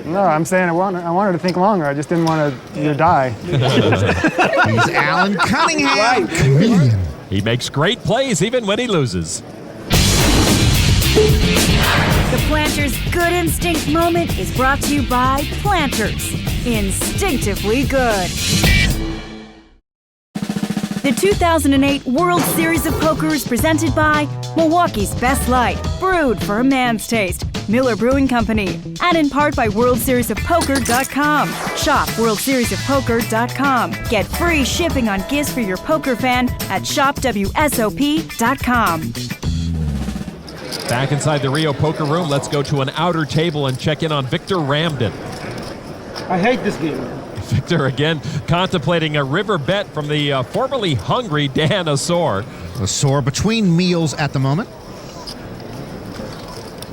No, I'm saying I wanted to think longer. I just didn't want you to die. He's Alan Cunningham. Comedian. He makes great plays even when he loses. The Planters' Good Instinct moment is brought to you by Planters. Instinctively good. The 2008 World Series of Poker is presented by Milwaukee's Best Light, brewed for a man's taste, Miller Brewing Company, and in part by WorldSeriesOfPoker.com. Shop WorldSeriesOfPoker.com. Get free shipping on gifts for your poker fan at ShopWSOP.com. Back inside the Rio poker room, let's go to an outer table and check in on Victor Ramden. I hate this game. Victor again contemplating a river bet from the formerly hungry Dan Asor. Asor between meals at the moment.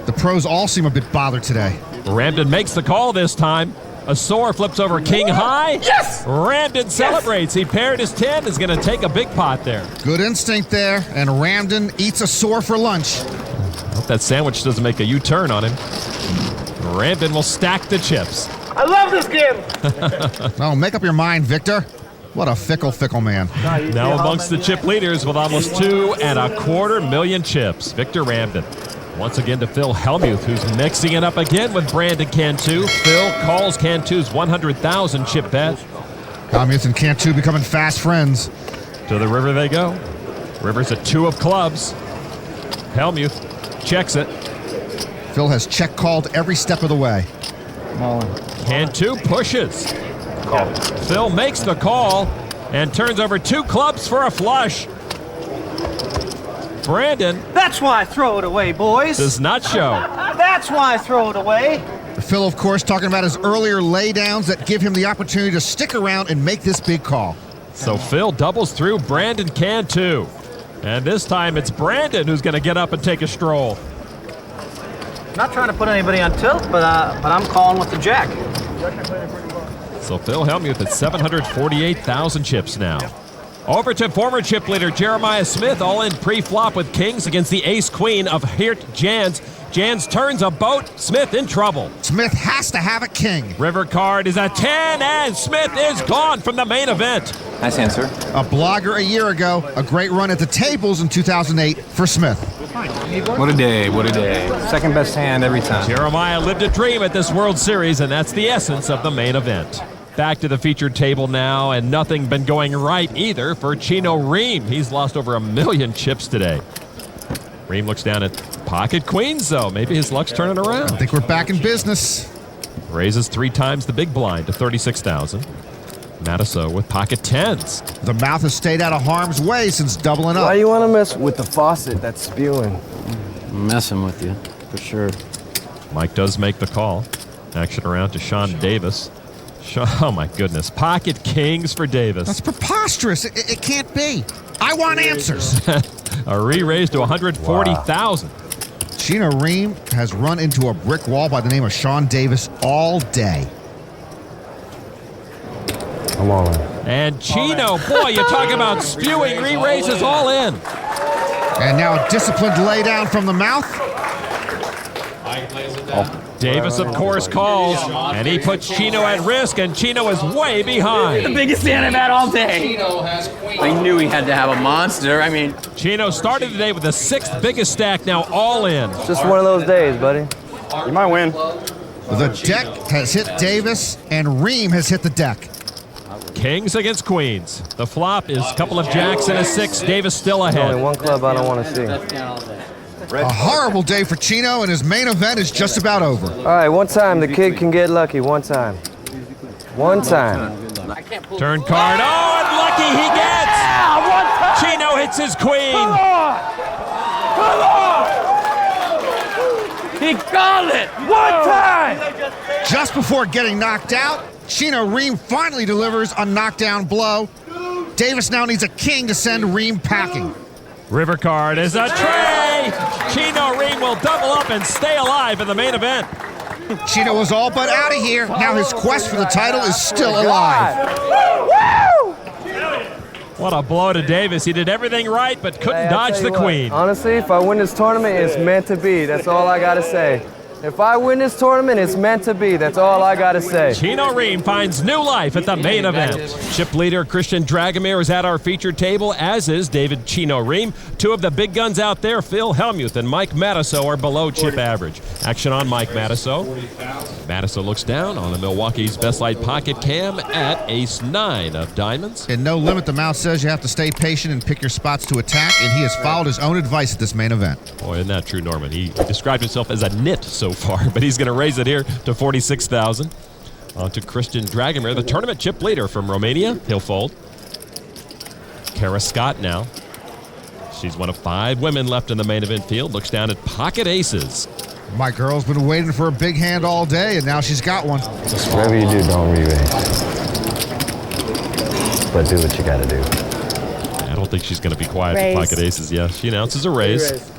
The pros all seem a bit bothered today. Ramden makes the call this time. Asor flips over king high. Yes! Ramden celebrates. He paired his 10, is going to take a big pot there. Good instinct there, and Ramden eats Asor for lunch. Hope that sandwich doesn't make a U-turn on him. Ramden will stack the chips. I love this game. Oh, make up your mind, Victor. What a fickle man. Now amongst the chip leaders with almost 2.25 million chips, Victor Ramden. Once again to Phil Hellmuth, who's mixing it up again with Brandon Cantu. Phil calls Cantu's 100,000 chip bet. Hellmuth and Cantu becoming fast friends. To the river they go. River's a 2 of clubs. Hellmuth checks it. Phil has check called every step of the way. Cantu pushes. Call. Phil makes the call and turns over 2 clubs for a flush. Brandon. That's why I throw it away, boys. Does not show. That's why I throw it away. Phil, of course, talking about his earlier laydowns that give him the opportunity to stick around and make this big call. So Phil doubles through Brandon Cantu. And this time it's Brandon who's going to get up and take a stroll. Not trying to put anybody on tilt, but I'm calling with the jack. So Phil Hellmuth at 748,000 chips now. Over to former chip leader Jeremiah Smith, all in pre-flop with kings against the ace-queen of Hirt Jans. Jans turns a boat, Smith in trouble. Smith has to have a king. River card is a 10, and Smith is gone from the main event. Nice answer. A blogger a year ago, a great run at the tables in 2008 for Smith. What a day, what a day. Second best hand every time. Jeremiah lived a dream at this World Series, and that's the essence of the main event. Back to the featured table now, and nothing been going right either for Chino Rheem. He's lost over 1 million chips today. Rheem looks down at pocket queens, though. Maybe his luck's turning around. I think we're back in business. Raises 3 times the big blind to 36,000. Matusow with pocket tens. The mouth has stayed out of harm's way since doubling up. Why you want to mess with the faucet that's spewing? I'm messing with you, for sure. Mike does make the call. Action around to Sean Davis. Oh my goodness. Pocket kings for Davis. That's preposterous. It can't be. I want answers. A re-raise to 140,000. Wow. Chino Rheem has run into a brick wall by the name of Sean Davis all day. I'm all in. And Chino, boy, you talk about spewing re-raises all in. And now a disciplined laydown from the mouth. Davis, of course, calls, and he puts Chino at risk, and Chino is way behind. The biggest hand I've had all day. I knew he had to have a monster. I mean, Chino started the day with the 6th biggest stack, now all in. Just one of those days, buddy. You might win. The deck has hit Davis, and Rheem has hit the deck. Kings against queens. The flop is a couple of jacks and a 6. Davis still ahead. Only one club I don't want to see. A horrible day for Chino, and his main event is just about over. All right, one time the kid can get lucky. One time. One time. Turn card. Oh, and and lucky he gets. Yeah, one time. Chino hits his queen. Come on. Come on. He got it. One time. Just before getting knocked out, Chino Rheem finally delivers a knockdown blow. Davis now needs a king to send Rheem packing. River card is a tray. Chino Rheem will double up and stay alive in the main event. Chino was all but out of here. Now his quest for the title is still alive. What a blow to Davis. He did everything right, but couldn't dodge the queen. Honestly, if I win this tournament, it's meant to be. That's all I got to say. If I win this tournament, it's meant to be. That's all I got to say. Chino Rheem finds new life at the main event. Chip leader Christian Dragomir is at our featured table, as is David Chino Rheem. Two of the big guns out there, Phil Hellmuth and Mike Matusow, are below chip average. Action on Mike Matusow. Matusow looks down on the Milwaukee's Best Light pocket cam at ace-9 of diamonds. In No Limit, the mouse says you have to stay patient and pick your spots to attack, and he has followed his own advice at this main event. Boy, isn't that true, Norman? He described himself as a nit so far, but he's going to raise it here to 46,000. On to Christian Dragomir, the tournament chip leader from Romania. He'll fold. Kara Scott now. She's one of 5 women left in the main event field. Looks down at pocket aces. My girl's been waiting for a big hand all day, and now she's got one. Whatever you do, don't re-raise. But do what you got to do. I don't think she's going to be quiet for pocket aces. Yeah, she announces a raise.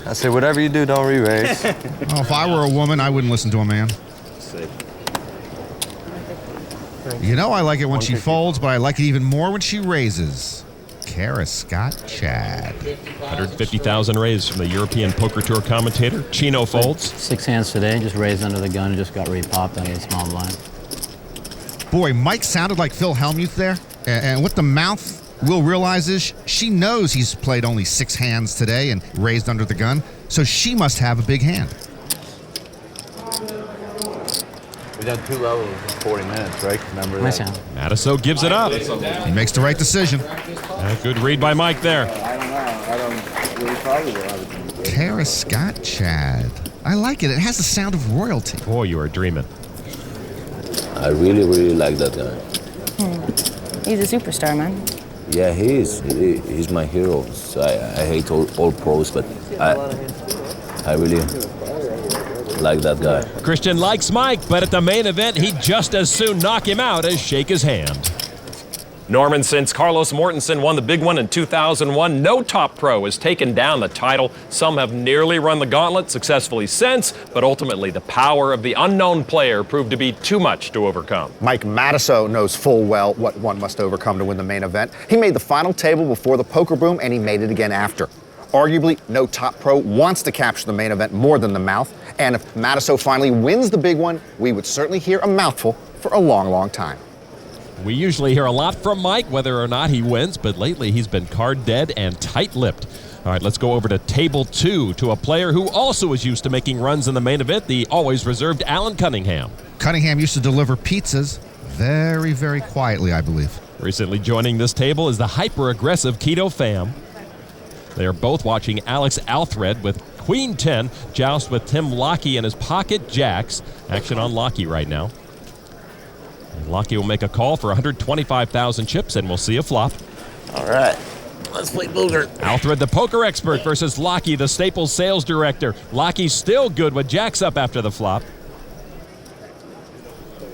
I said, whatever you do, don't re-raise. Oh, if I were a woman, I wouldn't listen to a man. You know I like it when she folds, but I like it even more when she raises. Kara Scott Chad. 150,000 raised from the European Poker Tour commentator. Chino folds. 6 hands today, just raised under the gun and just got re-popped on a small blind. Boy, Mike sounded like Phil Hellmuth there. And with the mouth, Will realizes she knows he's played only 6 hands today and raised under the gun, so she must have a big hand. We've done 2 levels in 40 minutes, right? Remember Nice that? hand. Matusow gives it up. He makes the right decision. Good read by Mike there. I don't really probably will have it. Kara Scott Chad. I like it. It has the sound of royalty. Boy, you are dreaming. I really, really like that guy. He's a superstar, man. Yeah, he is. He's my hero. So I hate all pros, but I really like that guy. Christian likes Mike, but at the main event, he'd just as soon knock him out as shake his hand. Norman, since Carlos Mortensen won the big one in 2001, no top pro has taken down the title. Some have nearly run the gauntlet successfully since, but ultimately the power of the unknown player proved to be too much to overcome. Mike Matusow knows full well what one must overcome to win the main event. He made the final table before the poker boom, and he made it again after. Arguably, no top pro wants to capture the main event more than the mouth, and if Matusow finally wins the big one, we would certainly hear a mouthful for a long, long time. We usually hear a lot from Mike, whether or not he wins, but lately he's been card dead and tight-lipped. All right, let's go over to table 2 to a player who also is used to making runs in the main event, the always reserved Alan Cunningham. Cunningham used to deliver pizzas very, very quietly, I believe. Recently joining this table is the hyper-aggressive Keto Fam. They are both watching Alex Althred with Queen 10 joust with Tim Lockey in his pocket jacks. Action on Lockey right now. Lockey will make a call for 125,000 chips, and we'll see a flop. All right, let's play poker. Althred, the poker expert, versus Lockey, the Staples sales director. Lockey's still good with jacks up after the flop.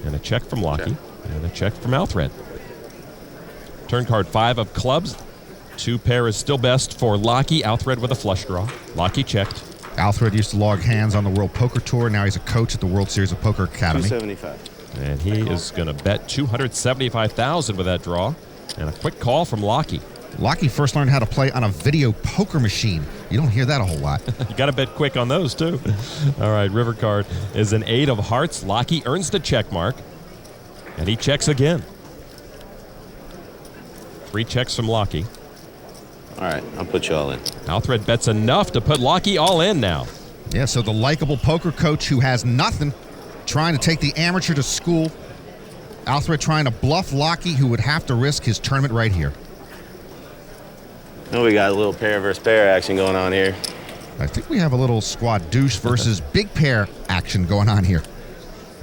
And a check from Lockey, and a check from Althred. Turn card 5 of clubs. 2 pair is still best for Lockey. Althred with a flush draw. Lockey checked. Althred used to log hands on the World Poker Tour. Now he's a coach at the World Series of Poker Academy. 275. And he is going to bet 275,000 with that draw. And a quick call from Lockey. Lockey first learned how to play on a video poker machine. You don't hear that a whole lot. You got to bet quick on those, too. All right, river card is an 8 of hearts. Lockey earns the check mark. And he checks again. 3 checks from Lockey. All right, I'll put you all in. Althred bets enough to put Lockey all in now. Yeah, so the likable poker coach who has nothing, trying to take the amateur to school. Althred trying to bluff Lockey, who would have to risk his tournament right here. Oh, we got a little pair versus pair action going on here. I think we have a little squad deuce versus big pair action going on here.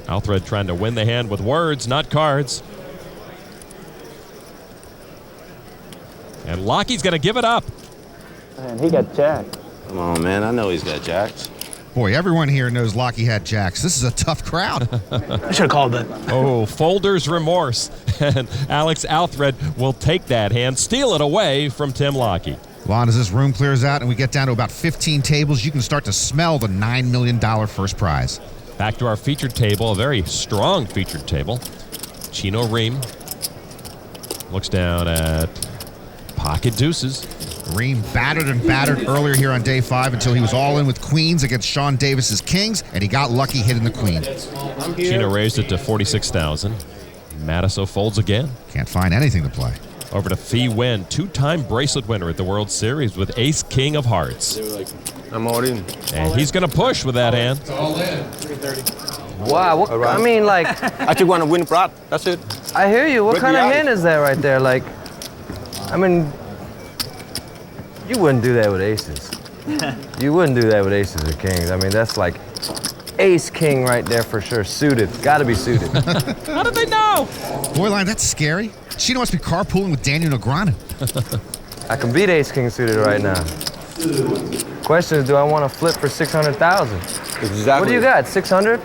Althred trying to win the hand with words, not cards. And Lockie's going to give it up. And he got jacked. Come on, man. I know he's got jacks. Boy, everyone here knows Lockie had jacks. This is a tough crowd. I should have called that. Oh, folder's remorse. And Alex Althred will take that hand, steal it away from Tim Lockie. Lon, as this room clears out and we get down to about 15 tables, you can start to smell the $9 million first prize. Back to our featured table, a very strong featured table. Chino Rheem looks down at pocket deuces. Rheem battered and battered earlier here on day 5 until he was all in with queens against Sean Davis's kings, and he got lucky hitting the queen. Chino raised it to 46,000. Matusow folds again. Can't find anything to play. Over to Fee Win, 2-time bracelet winner at the World Series with Ace King of Hearts. I'm all in. And he's going to push with that hand. All in. Wow, I mean, like... I just want to win flat. That's it. I hear you. What kind of hand is that right there? Like, I mean, you wouldn't do that with aces. You wouldn't do that with aces or kings. I mean, that's like ace king right there for sure. Suited. Got to be suited. How did they know? Boy, Line, that's scary. Chino must be carpooling with Daniel Negreanu. I can beat ace king suited right now. Question is, do I want to flip for 600,000? Exactly. What do you got? 600?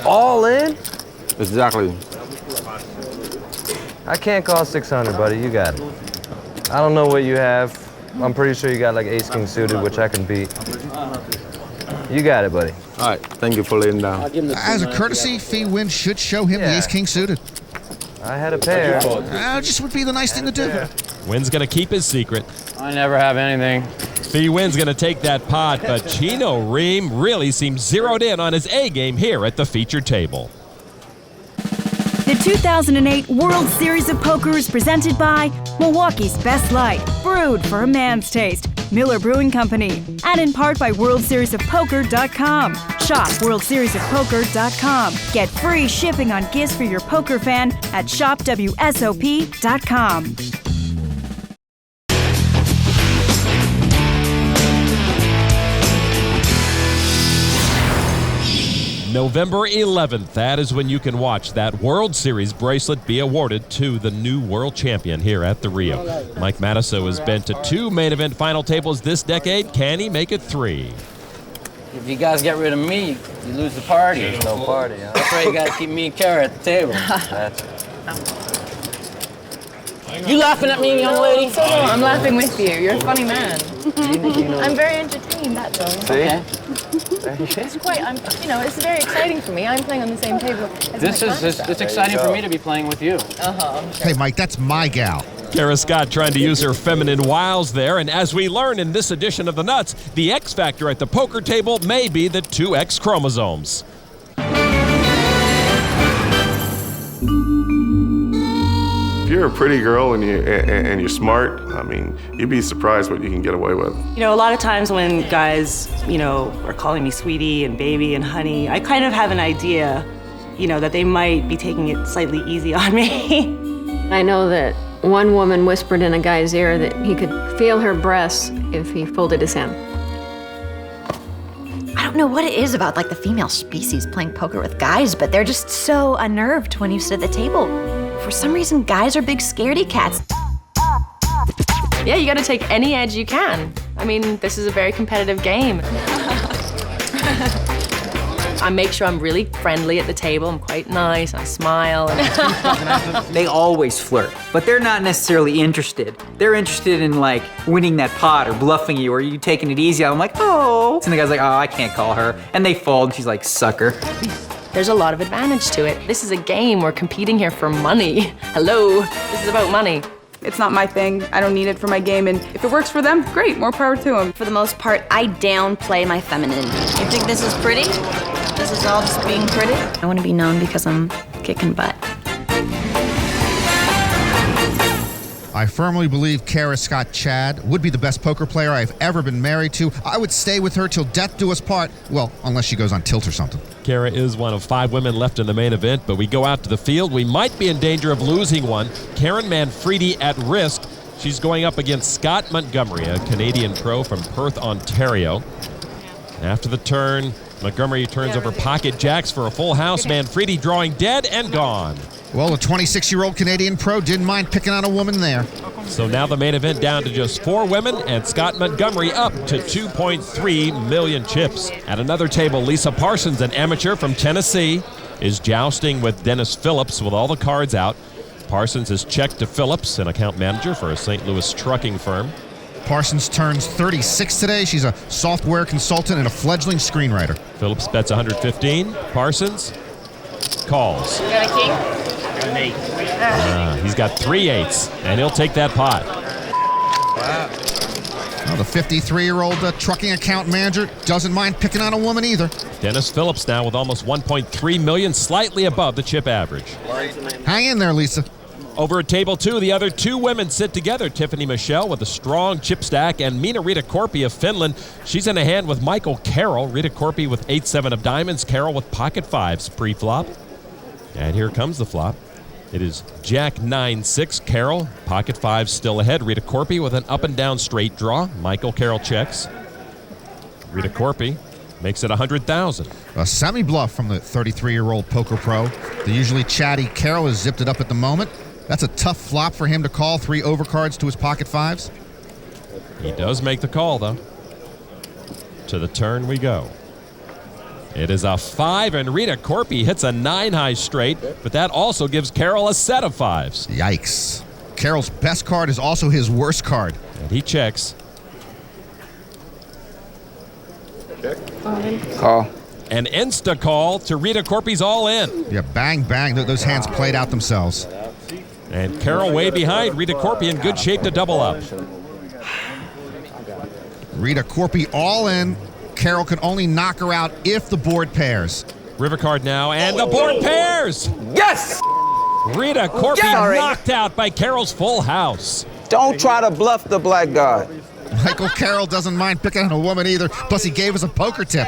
All in? Exactly. I can't call 600, buddy. You got it. I don't know what you have. I'm pretty sure you got like ace king suited, which I can beat. You got it, buddy. All right. Thank you for laying down. As a courtesy, Fee Win should show him the ace king suited. I had a pair. Just would be the nice thing to do. Win's going to keep his secret. I never have anything. Fee Win's going to take that pot, but Chino Rheem really seems zeroed in on his A game here at the featured table. The 2008 World Series of Poker is presented by Milwaukee's Best Light, brewed for a man's taste, Miller Brewing Company, and in part by WorldSeriesOfPoker.com. Shop WorldSeriesOfPoker.com. Get free shipping on gifts for your poker fan at ShopWSOP.com. November 11th, that is when you can watch that World Series bracelet be awarded to the new world champion here at the Rio. Mike Matusow has been to 2 main event final tables this decade. Can he make it 3? If you guys get rid of me, you lose the party. There's no party, huh? That's why you got to keep me and Kara at the table. That's You laughing at me, young lady? So no, I'm laughing with you. You're a funny man. I'm very entertained, that's all. See? Okay. It's quite, it's very exciting for me. I'm playing on the same table as It's exciting for me to be playing with you. Hey, Mike, that's my gal. Kara Scott trying to use her feminine wiles there, and as we learn in this edition of The Nuts, the X factor at the poker table may be the 2X chromosomes. If you're a pretty girl and you're smart, I mean, you'd be surprised what you can get away with. You know, a lot of times when guys, are calling me sweetie and baby and honey, I kind of have an idea, that they might be taking it slightly easy on me. I know that one woman whispered in a guy's ear that he could feel her breasts if he folded his hand. I don't know what it is about the female species playing poker with guys, but they're just so unnerved when you sit at the table. For some reason, guys are big scaredy cats. Yeah, you gotta take any edge you can. I mean, this is a very competitive game. I make sure I'm really friendly at the table. I'm quite nice, I smile. They always flirt, but they're not necessarily interested. They're interested in winning that pot or bluffing you or you taking it easy. I'm like, oh. And the guy's like, oh, I can't call her. And they fold and she's like, sucker. There's a lot of advantage to it. This is a game. We're competing here for money. Hello, this is about money. It's not my thing. I don't need it for my game, and if it works for them, great, more power to them. For the most part, I downplay my feminine. You think this is pretty? This is all just being pretty? I want to be known because I'm kicking butt. I firmly believe Kara Scott Chad would be the best poker player I've ever been married to. I would stay with her till death do us part. Well, unless she goes on tilt or something. Kara is one of 5 women left in the main event, but we go out to the field. We might be in danger of losing one. Karen Manfredi at risk. She's going up against Scott Montgomery, a Canadian pro from Perth, Ontario. After the turn, Montgomery turns over pocket jacks for a full house. Manfredi drawing dead and gone. Well, the 26-year-old Canadian pro didn't mind picking on a woman there. So now the main event down to just 4 women, and Scott Montgomery up to 2.3 million chips. At another table, Lisa Parsons, an amateur from Tennessee, is jousting with Dennis Phillips with all the cards out. Parsons has checked to Phillips, an account manager for a St. Louis trucking firm. Parsons turns 36 today. She's a software consultant and a fledgling screenwriter. Phillips bets 115. Parsons calls. You got a king? An 8. He's got 3 8s, and he'll take that pot. Well, the 53-year-old trucking account manager doesn't mind picking on a woman either. Dennis Phillips now with almost 1.3 million, slightly above the chip average. Hang in there, Lisa. Over at table 2, the other 2 women sit together. Tiffany Michelle with a strong chip stack, and Mina Rita Korpi of Finland. She's in a hand with Michael Carroll. Rita Korpi with 8-7 of diamonds. Carroll with pocket 5s pre-flop. And here comes the flop. It is Jack 9-6. Carroll, pocket 5 still ahead. Rita Korpi with an up and down straight draw. Michael Carroll checks. Rita Korpi makes it 100,000. A semi-bluff from the 33-year-old poker pro. The usually chatty Carroll has zipped it up at the moment. That's a tough flop for him to call 3 overcards to his pocket 5s. He does make the call, though. To the turn we go. It is a 5, and Rita Korpi hits a 9-high straight, but that also gives Carroll a set of 5s. Yikes. Carroll's best card is also his worst card. And he checks. Call. An insta-call to Rita Korpi's all in. Yeah, bang, bang. Those hands played out themselves. And Carroll way behind. Rita Korpi in good shape to double up. Rita Korpi all in. Carroll can only knock her out if the board pairs. River card now, and the board pairs! Yes! Rita Korpi knocked out by Carroll's full house. Don't try to bluff the black guy. Michael Carroll doesn't mind picking on a woman either, plus he gave us a poker tip.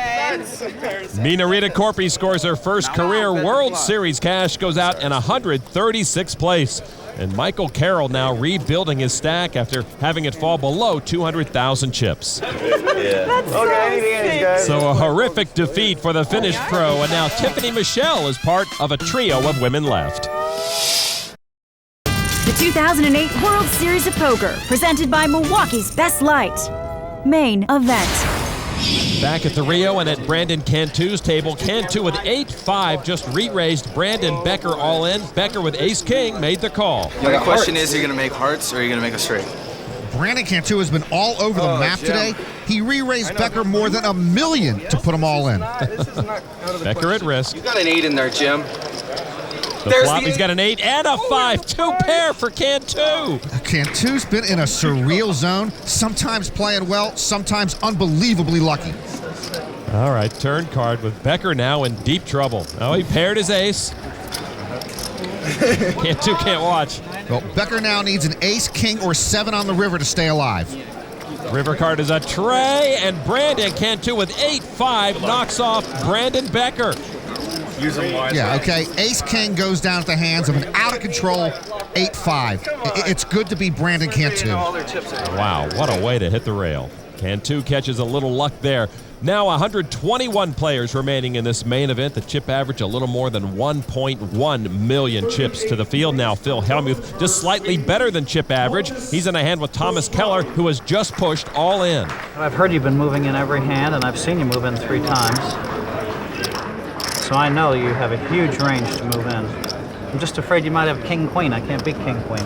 Mina Rita Korpi scores her first career World Series cash, goes out in 136th place. And Michael Carroll now rebuilding his stack after having it fall below 200,000 chips. So a horrific defeat for the Finnish pro, and now Tiffany Michelle is part of a trio of women left. The 2008 World Series of Poker, presented by Milwaukee's Best Light. Main event. Back at the Rio and at Brandon Cantu's table, Cantu with 8-5 just re-raised. Brandon Becker all in. Becker with ace-king made the call. The question is, are you going to make hearts or are you going to make a straight? Brandon Cantu has been all over the map today. He re-raised Becker more than $1 million to put them all in. Becker at risk. You got an 8 in there, Jim. The flop, he's got an 8 and a 5. 2 pair for Cantu. Cantu's been in a surreal zone, sometimes playing well, sometimes unbelievably lucky. All right, turn card with Becker now in deep trouble. Oh, he paired his ace. Cantu can't watch. Well, Becker now needs an ace, king, or 7 on the river to stay alive. River card is a tray, and Brandon Cantu with 8-5 knocks off Brandon Becker. Use them wisely. Yeah, okay. Ace-king goes down at the hands of an out-of-control 8-5. It's good to be Brandon Cantu. Wow, what a way to hit the rail. Cantu catches a little luck there. Now 121 players remaining in this main event. The chip average a little more than 1.1 million chips to the field. Now Phil Hellmuth just slightly better than chip average. He's in a hand with Thomas Keller, who has just pushed all in. I've heard you've been moving in every hand, and I've seen you move in 3 times. So I know you have a huge range to move in. I'm just afraid you might have king-queen. I can't beat king-queen.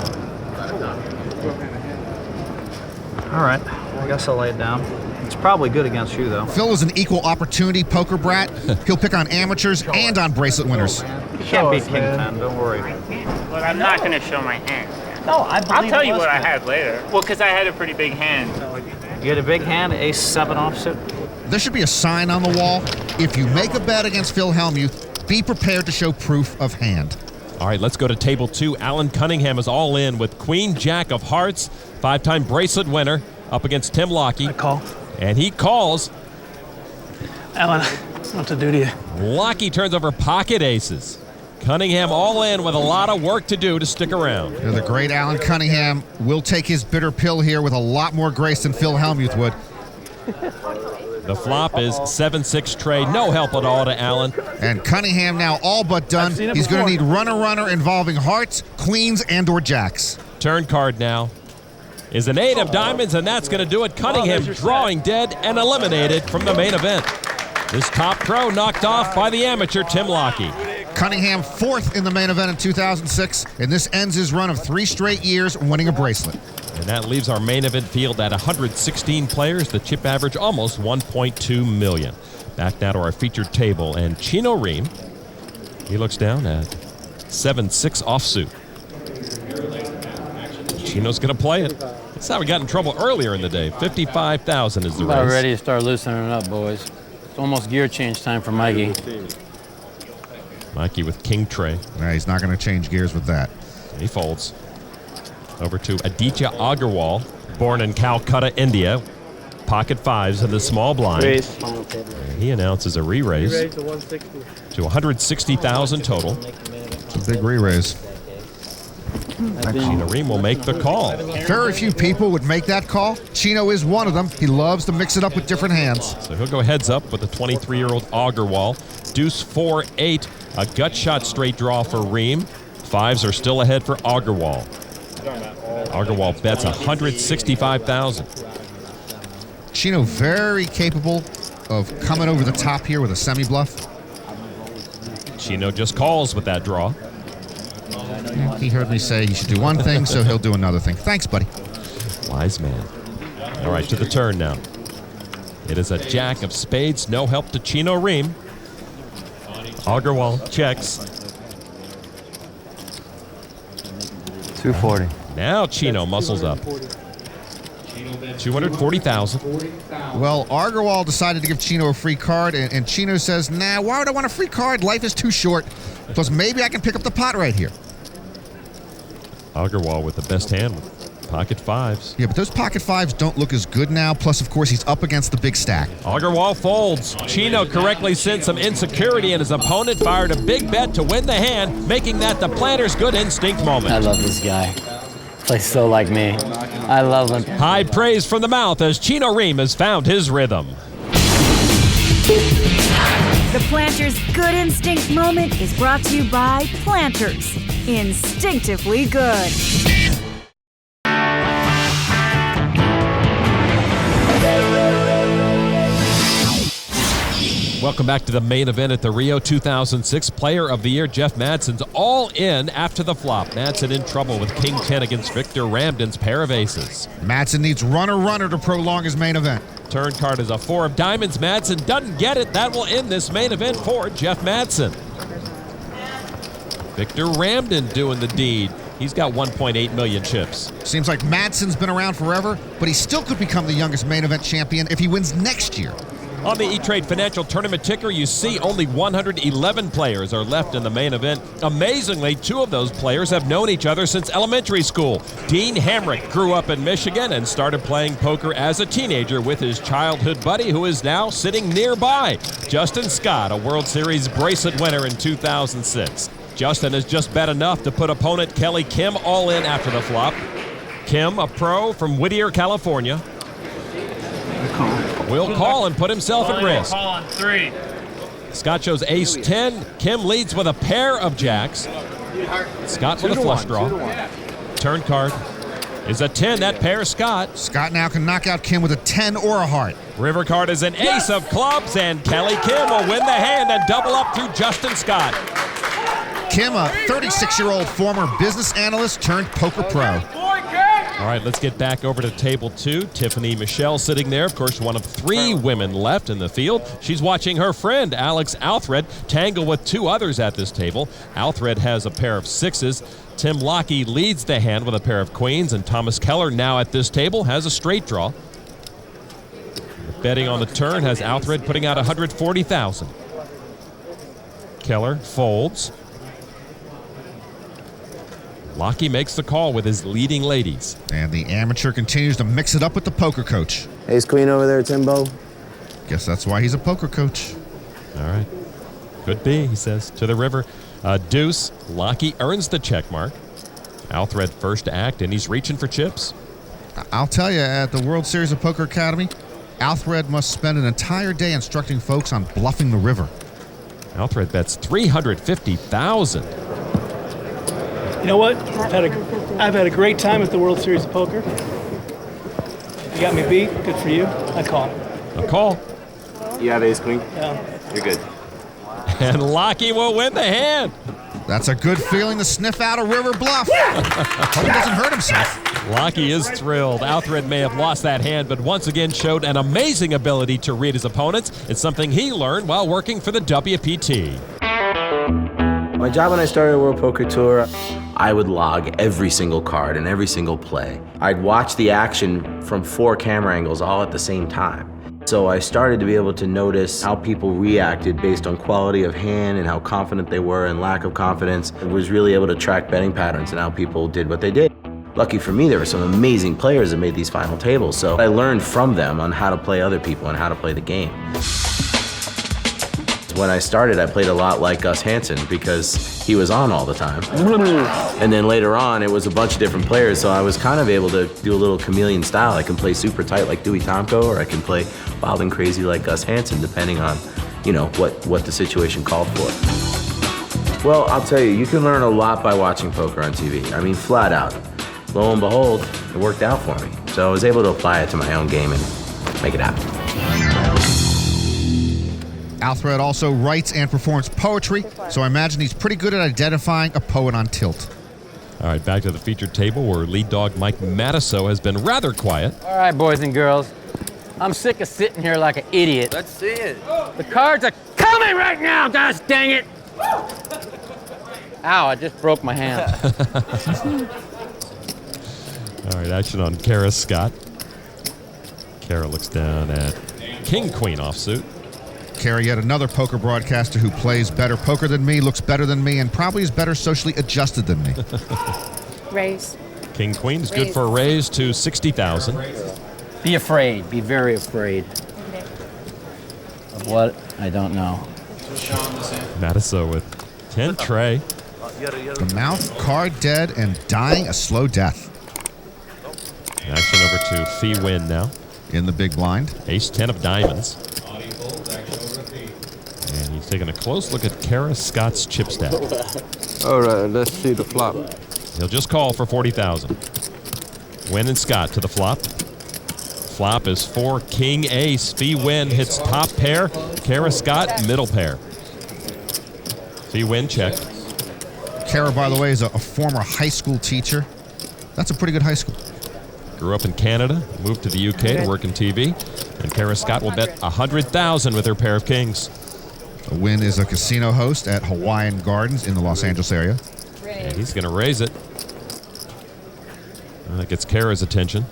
All right, I guess I'll lay it down. It's probably good against you, though. Phil is an equal opportunity poker brat. He'll pick on amateurs and on bracelet winners. You can't beat king-10, don't worry. Look, I'm not going to show my hand. No, I believe I'll tell you it was what I good. had later. Well, because I had a pretty big hand. You had a big hand, ace-7 offsuit? There should be a sign on the wall. If you make a bet against Phil Hellmuth, be prepared to show proof of hand. All right, let's go to table 2. Alan Cunningham is all in with Queen Jack of Hearts, 5-time bracelet winner, up against Tim Lockie. I call. And he calls. Alan, what to do to you? Lockie turns over pocket aces. Cunningham all in with a lot of work to do to stick around. The great Alan Cunningham will take his bitter pill here with a lot more grace than Phil Hellmuth would. The flop is 7-6 trade. No help at all to Allen. And Cunningham now all but done. He's going to need runner involving hearts, queens, and/or jacks. Turn card now is an 8 of diamonds, and that's going to do it. Cunningham drawing dead and eliminated from the main event. This top pro knocked off by the amateur Tim Lockey. Cunningham 4th in the main event in 2006, and this ends his run of 3 straight years winning a bracelet. And that leaves our main event field at 116 players. The chip average almost 1.2 million. Back now to our featured table, and Chino Rheem, he looks down at 7-6 offsuit. Chino's going to play it. That's how we got in trouble earlier in the day. 55,000 is the race. About ready to start loosening it up, boys. It's almost gear change time for Mikey. Mikey with king tray. Nah, he's not going to change gears with that. He folds. Over to Aditya Agarwal, born in Calcutta, India. Pocket fives in the small blind. And he announces a re-raise to 160,000 total. It's a big re-raise. Chino Rheem will make the call. Very few people would make that call. Chino is one of them. He loves to mix it up with different hands. So he'll go heads up with the 23-year-old Agarwal. Deuce 4-8, a gut shot straight draw for Rheem. Fives are still ahead for Agarwal. Agarwal bets 165,000. Chino very capable of coming over the top here with a semi-bluff. Chino just calls with that draw. He heard me say he should do one thing, so he'll do another thing. Thanks, buddy. Wise man. All right, to the turn now. It is a jack of spades, no help to Chino Rheem. Agarwal checks. 240. Now Chino muscles up. 240,000. Well, Agarwal decided to give Chino a free card, and Chino says, nah, why would I want a free card? Life is too short. Plus, maybe I can pick up the pot right here. Agarwal with the best hand with pocket fives. Yeah, but those pocket fives don't look as good now. Plus, of course, he's up against the big stack. Agarwal folds. Chino correctly sensed some insecurity in his opponent, fired a big bet to win the hand, making that the planter's good instinct moment. I love this guy. Plays so like me. I love him. High praise from the mouth as Chino Rheem has found his rhythm. The Planter's Good Instinct moment is brought to you by Planters. Instinctively good. Welcome back to the main event at the Rio 2006 Player of the Year. Jeff Madsen's all in after the flop. Madsen in trouble with King 10 against Victor Ramden's pair of aces. Madsen needs runner to prolong his main event. Turn card is a 4 of diamonds. Madsen doesn't get it. That will end this main event for Jeff Madsen. Victor Ramden doing the deed. He's got 1.8 million chips. Seems like Madsen's been around forever, but he still could become the youngest main event champion if he wins next year. On the E-Trade Financial Tournament ticker, you see only 111 players are left in the main event. Amazingly, 2 of those players have known each other since elementary school. Dean Hamrick grew up in Michigan and started playing poker as a teenager with his childhood buddy, who is now sitting nearby. Justin Scott, a World Series bracelet winner in 2006. Justin has just bet enough to put opponent Kelly Kim all in after the flop. Kim, a pro from Whittier, California, will call and put himself at risk. Call on 3. Scott shows ace 10. Kim leads with a pair of jacks. Scott with a flush draw. Turn card is a 10. That pair, Scott. Scott now can knock out Kim with a 10 or a heart. River card is an ace of clubs, and Kelly Kim will win the hand and double up through Justin Scott. Kim, a 36-year-old former business analyst turned poker pro. All right, let's get back over to table 2. Tiffany Michelle sitting there, of course, one of 3 women left in the field. She's watching her friend, Alex Althred, tangle with 2 others at this table. Althred has a pair of 6s. Tim Lockey leads the hand with a pair of queens, and Thomas Keller, now at this table, has a straight draw. Betting on the turn has Althred putting out 140,000. Keller folds. Lockey makes the call with his leading ladies. And the amateur continues to mix it up with the poker coach. Ace queen over there, Timbo. Guess that's why he's a poker coach. All right. Could be, he says, to the river. Deuce, Lockey earns the check mark. Althred first to act, and he's reaching for chips. I'll tell you, at the World Series of Poker Academy, Alfred must spend an entire day instructing folks on bluffing the river. Alfred bets $350,000. You know what? I've had a great time at the World Series of Poker. You got me beat. Good for you. I call. A call. You have ace queen? Yeah. You're good. And Lockie will win the hand. That's a good feeling to sniff out a river bluff. Hope he doesn't hurt himself. Lockie is thrilled. Alfred may have lost that hand, but once again showed an amazing ability to read his opponents. It's something he learned while working for the WPT. My job when I started the World Poker Tour, I would log every single card and every single play. I'd watch the action from 4 camera angles all at the same time. So I started to be able to notice how people reacted based on quality of hand and how confident they were and lack of confidence. I was really able to track betting patterns and how people did what they did. Lucky for me, there were some amazing players that made these final tables, so I learned from them on how to play other people and how to play the game. When I started, I played a lot like Gus Hansen because he was on all the time. And then later on, it was a bunch of different players, so I was kind of able to do a little chameleon style. I can play super tight like Dewey Tomko, or I can play wild and crazy like Gus Hansen, depending on, you know, what the situation called for. Well, I'll tell you, you can learn a lot by watching poker on TV. I mean, flat out. Lo and behold, it worked out for me. So I was able to apply it to my own game and make it happen. Alfred also writes and performs poetry, so I imagine he's pretty good at identifying a poet on tilt. All right, back to the featured table where lead dog Mike Matusow has been rather quiet. All right, boys and girls. I'm sick of sitting here like an idiot. Let's see it. The cards are coming right now, gosh dang it! Ow, I just broke my hand. All right, action on Kara Scott. Kara looks down at King Queen offsuit. Kara, yet another poker broadcaster who plays better poker than me, looks better than me, and probably is better socially adjusted than me. Raise. King Queen is good for a raise to 60,000. Be afraid. Be very afraid. Of what? I don't know. Matusow with 10 tray. The mouth, card dead, and dying a slow death. Action over to Fee Win now. In the big blind. Ace-10 of diamonds. And he's taking a close look at Kara Scott's chip stack. All right, let's see the flop. He'll just call for 40,000. Win and Scott to the flop. Flop is 4 King Ace. Fee Win hits top pair. Kara Scott middle pair. Fee Win check. Kara, by the way, is a former high school teacher. That's a pretty good high school. Grew up in Canada, moved to the UK to work in TV, and Kara Scott will bet 100,000 with her pair of kings. Win is a casino host at Hawaiian Gardens in the Los Angeles area. And he's going to raise it. And that gets Kara's attention.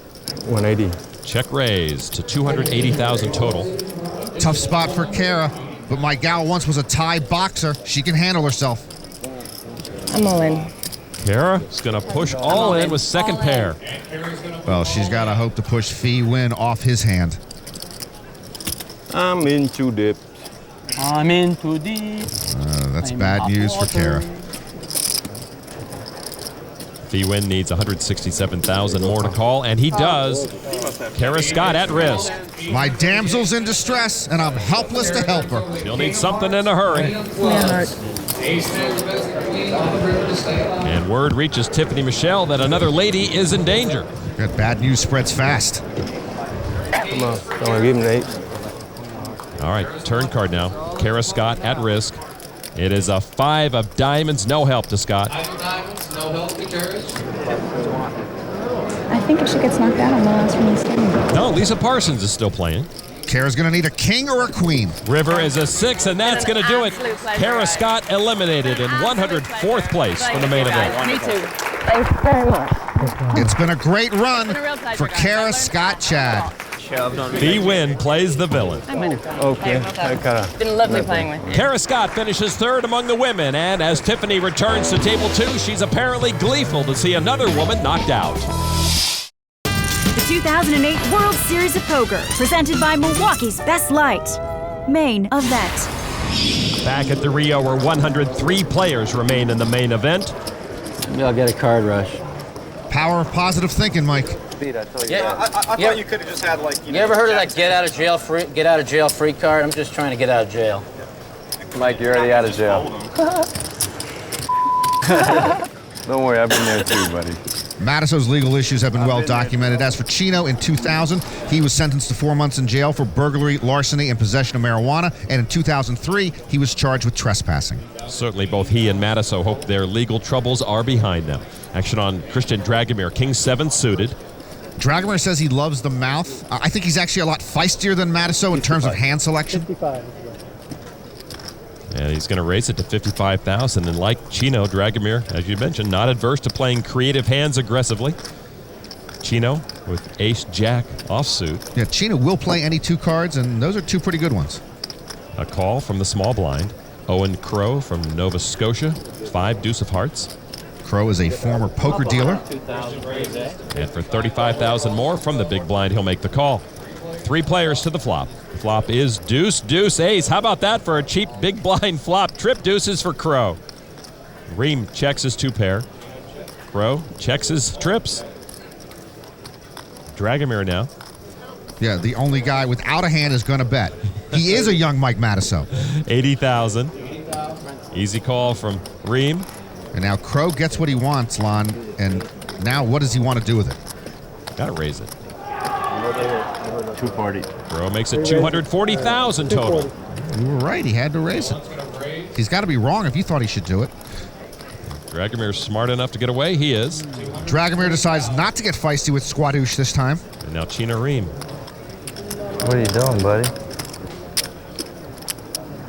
180. Check raise to 280,000 total. Tough spot for Kara, but my gal once was a Thai boxer. She can handle herself. I'm all in. Kara is going to push all in with second pair. Well, she's got to hope to push Fee Win off his hand. I'm in too deep. I'm in too deep. That's bad news for Kara. Fee Win needs 167,000 more to call, and he does. Kara Scott at risk. My damsel's in distress, and I'm helpless to help her. She'll need something in a hurry. And word reaches Tiffany Michelle that another lady is in danger. That bad news spreads fast. Come on, come on, give him an 8. All right, turn card now. Kara Scott at risk. It is a 5 of diamonds, no help to Scott. I think if she gets knocked out on the last one, he's staying. No, Lisa Parsons is still playing. Kara's going to need a king or a queen. River is a 6, and that's going to do it. Kara Scott eliminated in 104th place for the main event. Me too. Thanks very much. It's been a great run for Kara Scott Chad. Fee Win plays the villain. Okay. Been lovely playing with you. Kara Scott finishes third among the women, and as Tiffany returns to table 2, she's apparently gleeful to see another woman knocked out. The 2008 World Series of Poker, presented by Milwaukee's Best Light. Main event. Back at the Rio, where 103 players remain in the main event. Maybe I'll get a card rush. Power of positive thinking, Mike. beat, I told you. Yeah, that. I thought you could have just had like. You ever heard of that get out of jail free card? I'm just trying to get out of jail. Mike, you're already out of jail. Don't worry, I've been there too, buddy. Matusow's legal issues have been well documented. As for Chino, in 2000, he was sentenced to 4 months in jail for burglary, larceny, and possession of marijuana. And in 2003, he was charged with trespassing. Certainly both he and Matusow hope their legal troubles are behind them. Action on Christian Dragomir, King 7 suited. Dragomir says he loves the mouth. I think he's actually a lot feistier than Matusow in terms of hand selection. 55. And he's going to raise it to 55,000. And like Chino, Dragomir, as you mentioned, not adverse to playing creative hands aggressively. Chino with ace-jack offsuit. Yeah, Chino will play any 2 cards, and those are 2 pretty good ones. A call from the small blind. Owen Crow from Nova Scotia, 5 deuce of hearts. Crow is a former poker dealer. And for 35,000 more from the big blind, he'll make the call. 3 players to the flop. The flop is deuce, deuce, ace. How about that for a cheap big blind flop? Trip deuces for Crow. Rheem checks his 2 pair. Crow checks his trips. Dragomir now. Yeah, the only guy without a hand is going to bet. He is a young Mike Matusow. 80,000. Easy call from Rheem. And now Crow gets what he wants, Lon. And now what does he want to do with it? Got to raise it. 240. Crow makes it 240,000 total. You were right. He had to raise it. He's got to be wrong if he thought he should do it. Dragomir's smart enough to get away. He is. Dragomir decides not to get feisty with Squadouche this time. And now Chino Rheem. What are you doing, buddy?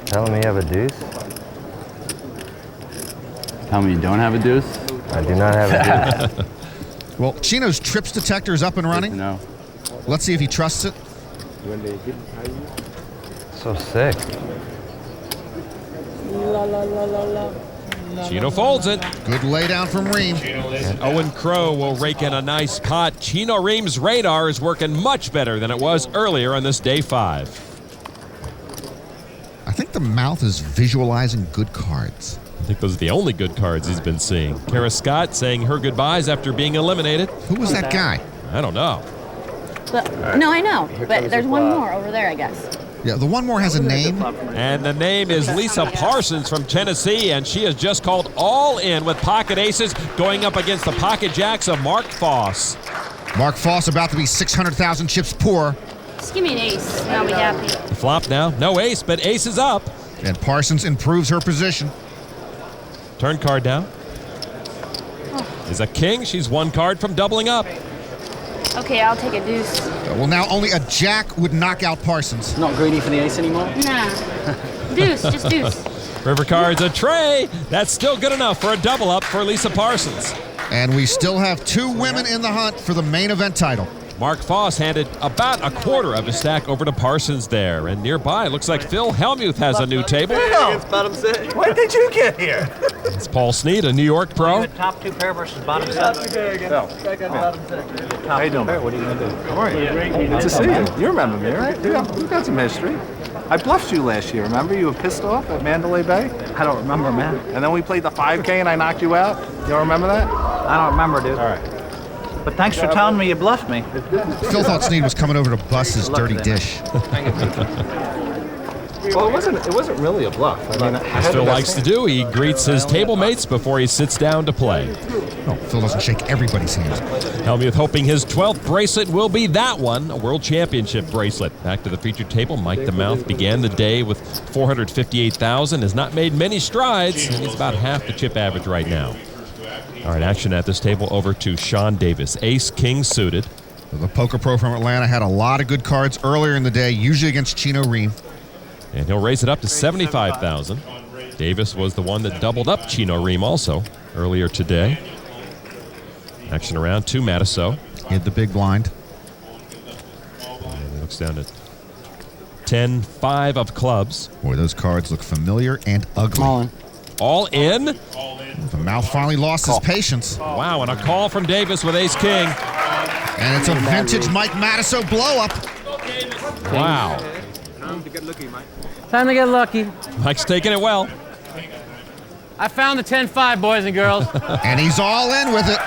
Telling me you have a deuce? Tell me you don't have a deuce? I do not have a deuce. Well, Chino's trips detector is up and running. No. Let's see if he trusts it. So sick. Chino folds it. Good laydown from Rheem. And Owen Crow will rake in a nice pot. Chino Rheem's radar is working much better than it was earlier on this day 5. I think the mouth is visualizing good cards. I think those are the only good cards he's been seeing. Kara Scott saying her goodbyes after being eliminated. Who was that guy? I don't know. No, I know, but there's one more over there, I guess. Yeah, the one more has a name. And the name is Lisa Parsons from Tennessee, and she has just called all in with pocket aces going up against the pocket jacks of Mark Foss. Mark Foss about to be 600,000 chips poor. Just give me an ace, and I'll be happy. The flop now, no ace, but ace is up. And Parsons improves her position. Turn card down. Is a king. She's 1 card from doubling up. Okay, I'll take a deuce. Well, now only a jack would knock out Parsons. Not greedy for the ace anymore? Nah. Deuce, just deuce. River cards a tray. That's still good enough for a double up for Lisa Parsons. And we still have 2 women in the hunt for the main event title. Mark Foss handed about a quarter of his stack over to Parsons there. And nearby, looks like Phil Hellmuth has a new table. When did you get here? It's Paul Snead, a New York pro. Top 2 pair versus bottom set. How you doing? What are you going to do? How are you? Good to see you. You remember me, right? We've got some history. I bluffed you last year, remember? You were pissed off at Mandalay Bay? I don't remember, man. And then we played the 5K and I knocked you out? You don't remember that? I don't remember, dude. All right. But thanks for telling me you bluffed me. Phil thought Snead was coming over to bust his dirty dish. Well, it wasn't really a bluff. I mean, As Phil likes to do, he greets his table mates before he sits down to play. Oh, Phil doesn't shake everybody's hand. Hellmuth hoping his 12th bracelet will be that one, a World Championship bracelet. Back to the featured table, Mike the Mouth began the day with 458,000, has not made many strides, and he's about half the chip average right now. All right, action at this table over to Sean Davis, ace-king suited. The poker pro from Atlanta had a lot of good cards earlier in the day, usually against Chino Rheem. And he'll raise it up to 75,000. Davis was the one that doubled up Chino Rheem also earlier today. Action around to Matusow. Hit the big blind. And he looks down at 10-5 of clubs. Boy, those cards look familiar and ugly. All in. The Mouth finally lost his patience. Wow, and a call from Davis with ace-king. And it's a vintage Mike Matusow blow-up. Wow. Time to get lucky, Mike. Time to get lucky. Mike's taking it well. I found the 10-5, boys and girls. And he's all in with it.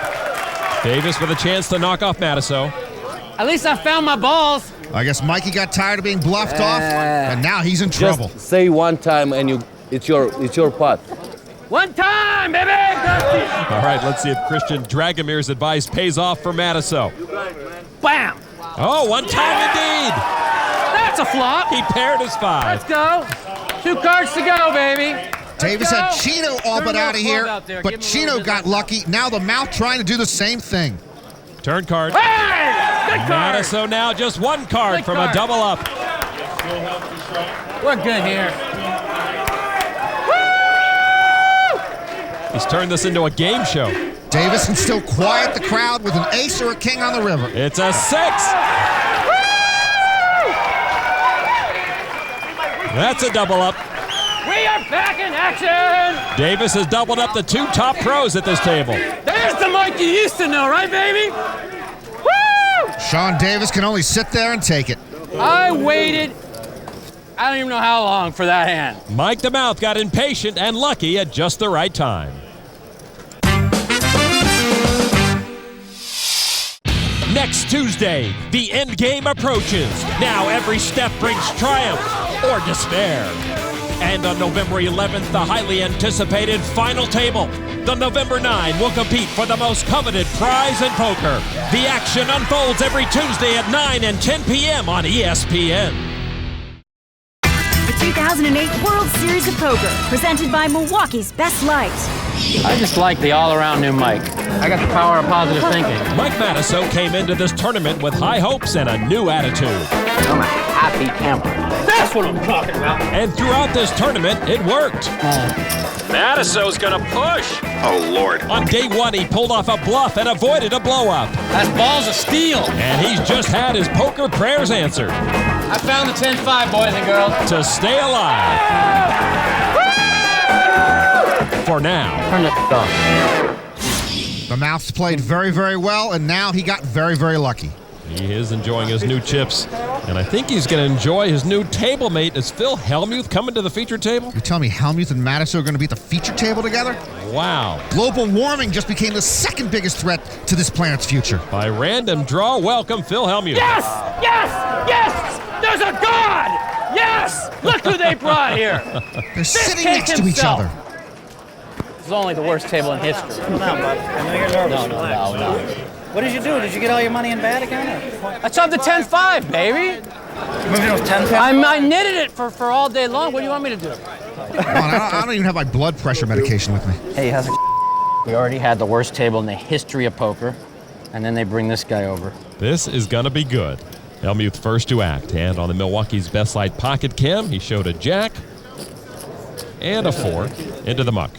Davis with a chance to knock off Matusow. At least I found my balls. I guess Mikey got tired of being bluffed off, and now he's in trouble. Just say one time and it's your pot. One time, baby! All right, let's see if Christian Dragomir's advice pays off for Matusow. Bam! Oh, one time indeed. That's a flop. He paired his 5. Let's go. 2 cards to go, baby. Davis had Chino all but out of here, there. but Chino got lucky. Now the mouth trying to do the same thing. Turn card. Hey! Good card. Matusow now just 1 card Good from card. a double up. We're good here. He's turned this into a game show. Davis can still quiet the crowd with an ace or a king on the river. It's a 6. That's a double up. We are back in action. Davis has doubled up the 2 top pros at this table. There's the Mike you used to know, right, baby? Woo! Sean Davis can only sit there and take it. I waited, I don't even know how long for that hand. Mike the Mouth got impatient and lucky at just the right time. Next Tuesday, the end game approaches. Now every step brings triumph or despair. And on November 11th, the highly anticipated final table. The November 9 will compete for the most coveted prize in poker. The action unfolds every Tuesday at 9 and 10 p.m. on ESPN. The 2008 World Series of Poker, presented by Milwaukee's Best Light. I just like the all-around new Mike. I got the power of positive thinking. Mike Matusow came into this tournament with high hopes and a new attitude. I'm a happy camper. That's what I'm talking about. And throughout this tournament, it worked. Matusow's gonna push. Oh, Lord. On day 1, he pulled off a bluff and avoided a blow-up. That's balls of steel. And he's just had his poker prayers answered. I found the 10-5, boys and girls. To stay alive. For now. Turn it off. The Mouth's played very, very well, and now he got very, very lucky. He is enjoying his new chips, and I think he's going to enjoy his new table mate. Is Phil Hellmuth coming to the feature table? You tell me Hellmuth and Matusow are going to be at the feature table together? Wow. Global warming just became the second biggest threat to this planet's future. By random draw, welcome Phil Hellmuth. Yes! Yes! Yes! There's a God! Yes! Look who they brought here! They're sitting next to each other. This is only the worst table in history. Come on, bud. I know you're nervous. No. What did you do? Did you get all your money in bad again? I chopped the 10-5, baby. You moved it with 10-5? I knitted it for all day long. What do you want me to do? Come on, I don't even have my blood pressure medication with me. Hey, how's it? We already had the worst table in the history of poker, and then they bring this guy over. This is going to be good. Hellmuth first to act, and on the Milwaukee's Best Light pocket cam, he showed a jack and a 4 into the muck.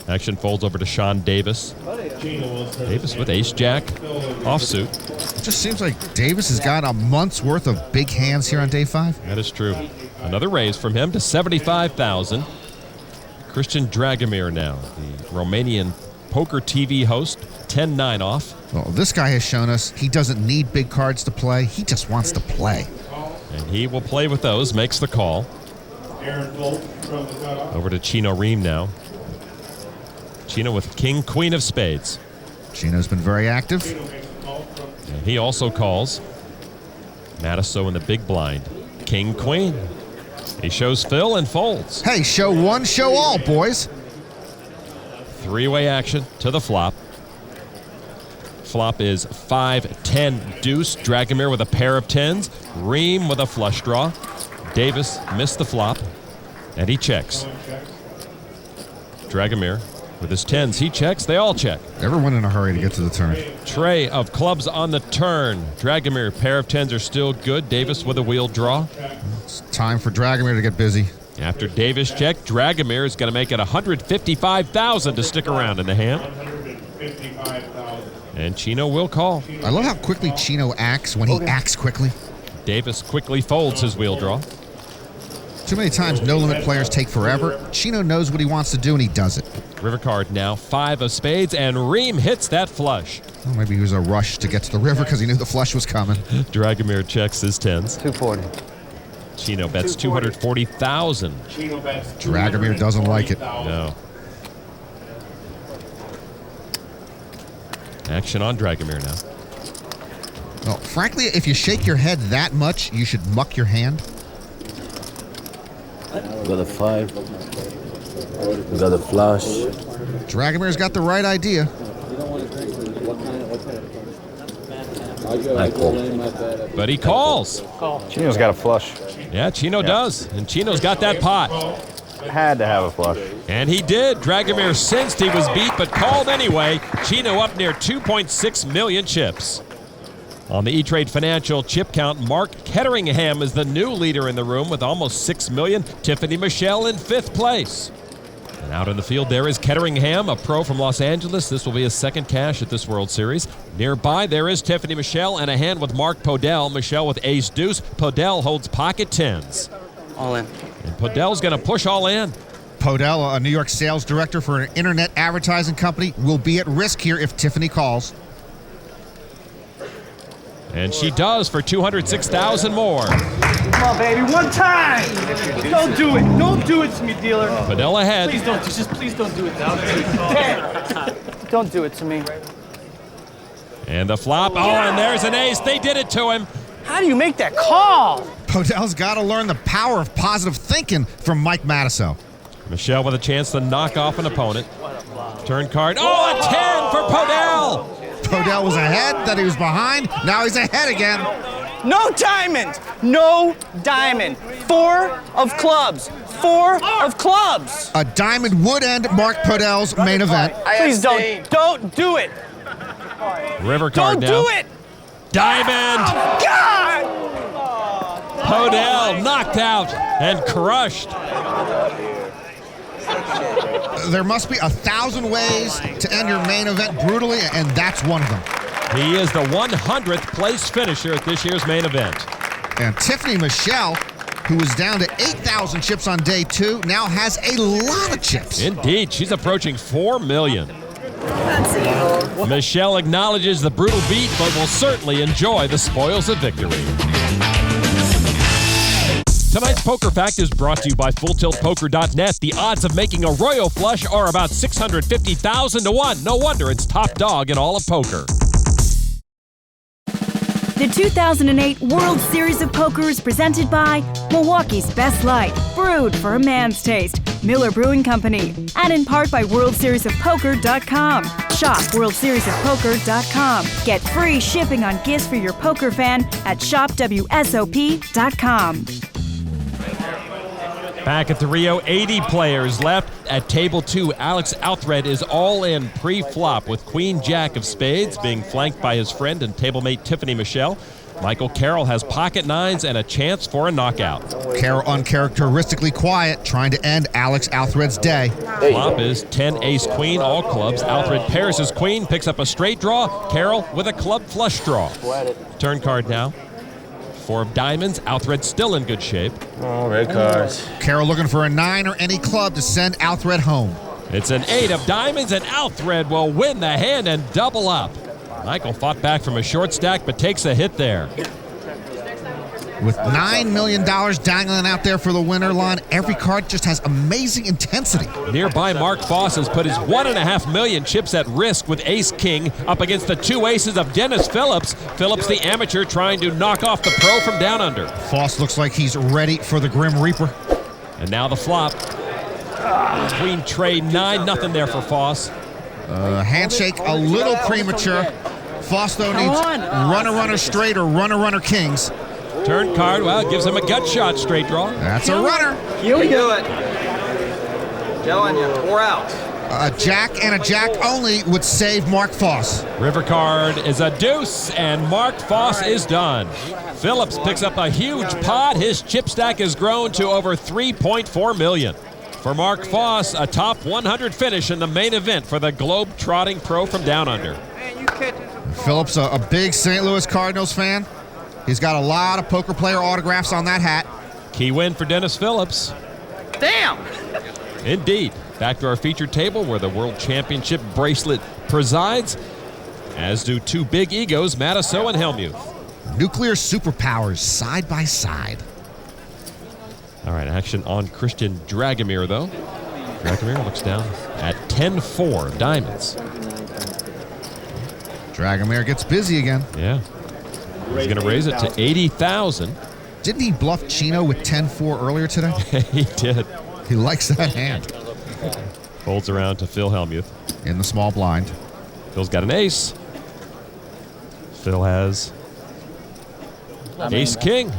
Action folds over to Sean Davis. Davis with ace-jack, offsuit. It just seems like Davis has got a month's worth of big hands here on day 5. That is true. Another raise from him to $75,000. Christian Dragomir now, the Romanian poker TV host, 10-9 off. Well, this guy has shown us he doesn't need big cards to play. He just wants to play. And he will play with those, makes the call. Over to Chino Rheem now. Chino with king, queen of spades. Chino's been very active. And he also calls. Matusow in the big blind. King, queen. He shows Phil and folds. Hey, show one, show all, boys. 3-way action to the flop. Flop is 5-10 deuce. Dragomir with a pair of 10s. Rheem with a flush draw. Davis missed the flop, and he checks. Dragomir with his 10s, he checks. They all check. Everyone in a hurry to get to the turn. Tray of clubs on the turn. Dragomir, pair of 10s are still good. Davis with a wheel draw. It's time for Dragomir to get busy. After Davis checked, Dragomir is going to make it $155,000 to stick around in the hand. And Chino will call. I love how quickly Chino acts when he acts quickly. Davis quickly folds his wheel draw. Too many times no-limit players take forever. Chino knows what he wants to do, and he does it. River card now, 5 of spades, and Rheem hits that flush. Well, maybe he was a rush to get to the river because he knew the flush was coming. Dragomir checks his 10s. 240. Chino bets $240,000. Dragomir doesn't like it. No. Action on Dragomir now. Well, frankly, if you shake your head that much, you should muck your hand. We got a 5. We got a flush. Dragomir's got the right idea. I call. But he calls. Chino's got a flush. Yeah, Chino does. And Chino's got that pot. Had to have a flush. And he did. Dragomir sensed he was beat, but called anyway. Chino up near 2.6 million chips. On the E-Trade Financial chip count, Mark Cunningham is the new leader in the room with almost 6 million. Tiffany Michelle in 5th place. And out in the field there is Cunningham, a pro from Los Angeles. This will be his second cash at this World Series. Nearby there is Tiffany Michelle and a hand with Mark Podell. Michelle with ace deuce. Podell holds pocket 10s. All in. And Podell's going to push all in. Podell, a New York sales director for an internet advertising company, will be at risk here if Tiffany calls. And she does for 206,000 more. Come on, baby, one time. Don't do it. Don't do it to me, dealer. Podell ahead. Please don't. Just please don't do it. Don't do it to me. And the flop. Oh, and there's an ace. They did it to him. How do you make that call? Podell's got to learn the power of positive thinking from Mike Matusow. Michelle with a chance to knock off an opponent. Turn card. Oh, a 10 for Podell. Podell was ahead, then he was behind. Now he's ahead again. No diamond. No diamond. 4 of clubs. 4 of clubs. A diamond would end Mark Podell's main event. Please don't. Don't do it. River card now. Don't do it. Diamond. Oh, God. Podell knocked out and crushed. There must be 1,000 ways to end your main event brutally, and that's one of them. He is the 100th place finisher at this year's main event. And Tiffany Michelle, who was down to 8,000 chips on day 2, now has a lot of chips. Indeed, she's approaching 4 million. Michelle acknowledges the brutal beat, but will certainly enjoy the spoils of victory. Tonight's Poker Fact is brought to you by FullTiltPoker.net. The odds of making a royal flush are about 650,000 to 1. No wonder it's top dog in all of poker. The 2008 World Series of Poker is presented by Milwaukee's Best Light, brewed for a man's taste, Miller Brewing Company, and in part by WorldSeriesOfPoker.com. Shop WorldSeriesOfPoker.com. Get free shipping on gifts for your poker fan at ShopWSOP.com. Back at the Rio, 80 players left. At table 2, Alex Outhred is all in pre-flop with Queen Jack of Spades, being flanked by his friend and tablemate Tiffany Michelle. Michael Carroll has pocket 9s and a chance for a knockout. Carroll uncharacteristically quiet, trying to end Alex Outhred's day. Flop is 10 ace queen, all clubs. Outhred pairs his queen, picks up a straight draw. Carroll with a club flush draw. Turn card now. 4 of diamonds. Outhred still in good shape. Oh, red cards. Carroll looking for a 9 or any club to send Outhred home. It's an 8 of diamonds, and Outhred will win the hand and double up. Michael fought back from a short stack, but takes a hit there. With $9 million dangling out there for the winner line, every card just has amazing intensity. Nearby, Mark Foss has put his 1.5 million chips at risk with ace-king up against the 2 aces of Dennis Phillips. Phillips, the amateur, trying to knock off the pro from down under. Foss looks like he's ready for the Grim Reaper. And now the flop. Queen trade 9-0 there for Foss. Handshake a little premature. Foss, though, needs runner straight or runner kings. Turn card, well, gives him a gut shot straight draw. That's a runner. You can do it. Telling you, 4 out. A jack and a jack only would save Mark Foss. River card is a deuce, and Mark Foss is done. Phillips picks up a huge pot. His chip stack has grown to over 3.4 million. For Mark Foss, a top 100 finish in the main event for the globe-trotting pro from down under. Phillips, a big St. Louis Cardinals fan. He's got a lot of poker player autographs on that hat. Key win for Dennis Phillips. Damn! Indeed. Back to our featured table where the World Championship bracelet presides, as do 2 big egos, Matusow and Hellmuth. Nuclear superpowers side by side. All right, action on Christian Dragomir, though. Dragomir looks down at 10-4 diamonds. Dragomir gets busy again. Yeah. He's going to raise it to 80,000. Didn't he bluff Chino with 10-4 earlier today? He did. He likes that hand. Folds around to Phil Hellmuth. In the small blind. Phil's got an ace. Phil has ace-king.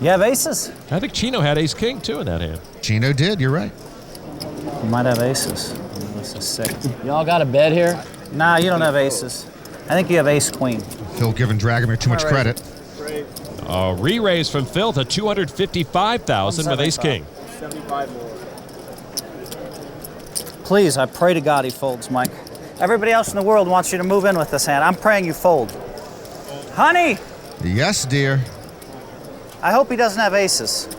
You have aces? I think Chino had ace-king, too, in that hand. Chino did, you're right. You might have aces. This is sick. Y'all got a bet here? Nah, you don't have aces. I think you have ace-queen. Phil giving Dragomir too much credit. A re-raise from Phil to 255,000 with ace-king. 75 more. Please, I pray to God he folds, Mike. Everybody else in the world wants you to move in with this hand. I'm praying you fold. Honey! Yes, dear. I hope he doesn't have aces.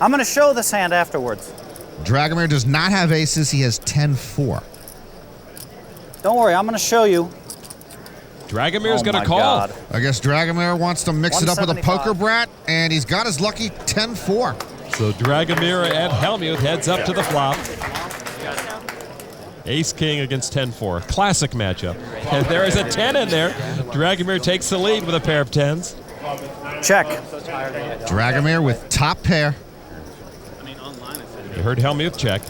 I'm going to show this hand afterwards. Dragomir does not have aces. He has 10-4. Don't worry, I'm going to show you. Dragomir's going to call. God. I guess Dragomir wants to mix it up with a poker brat, and he's got his lucky 10-4. So Dragomir and Hellmuth heads up to the flop. Ace-king against 10-4. Classic matchup. And there is a 10 in there. Dragomir takes the lead with a pair of 10s. Check. Dragomir with top pair. You heard Hellmuth check.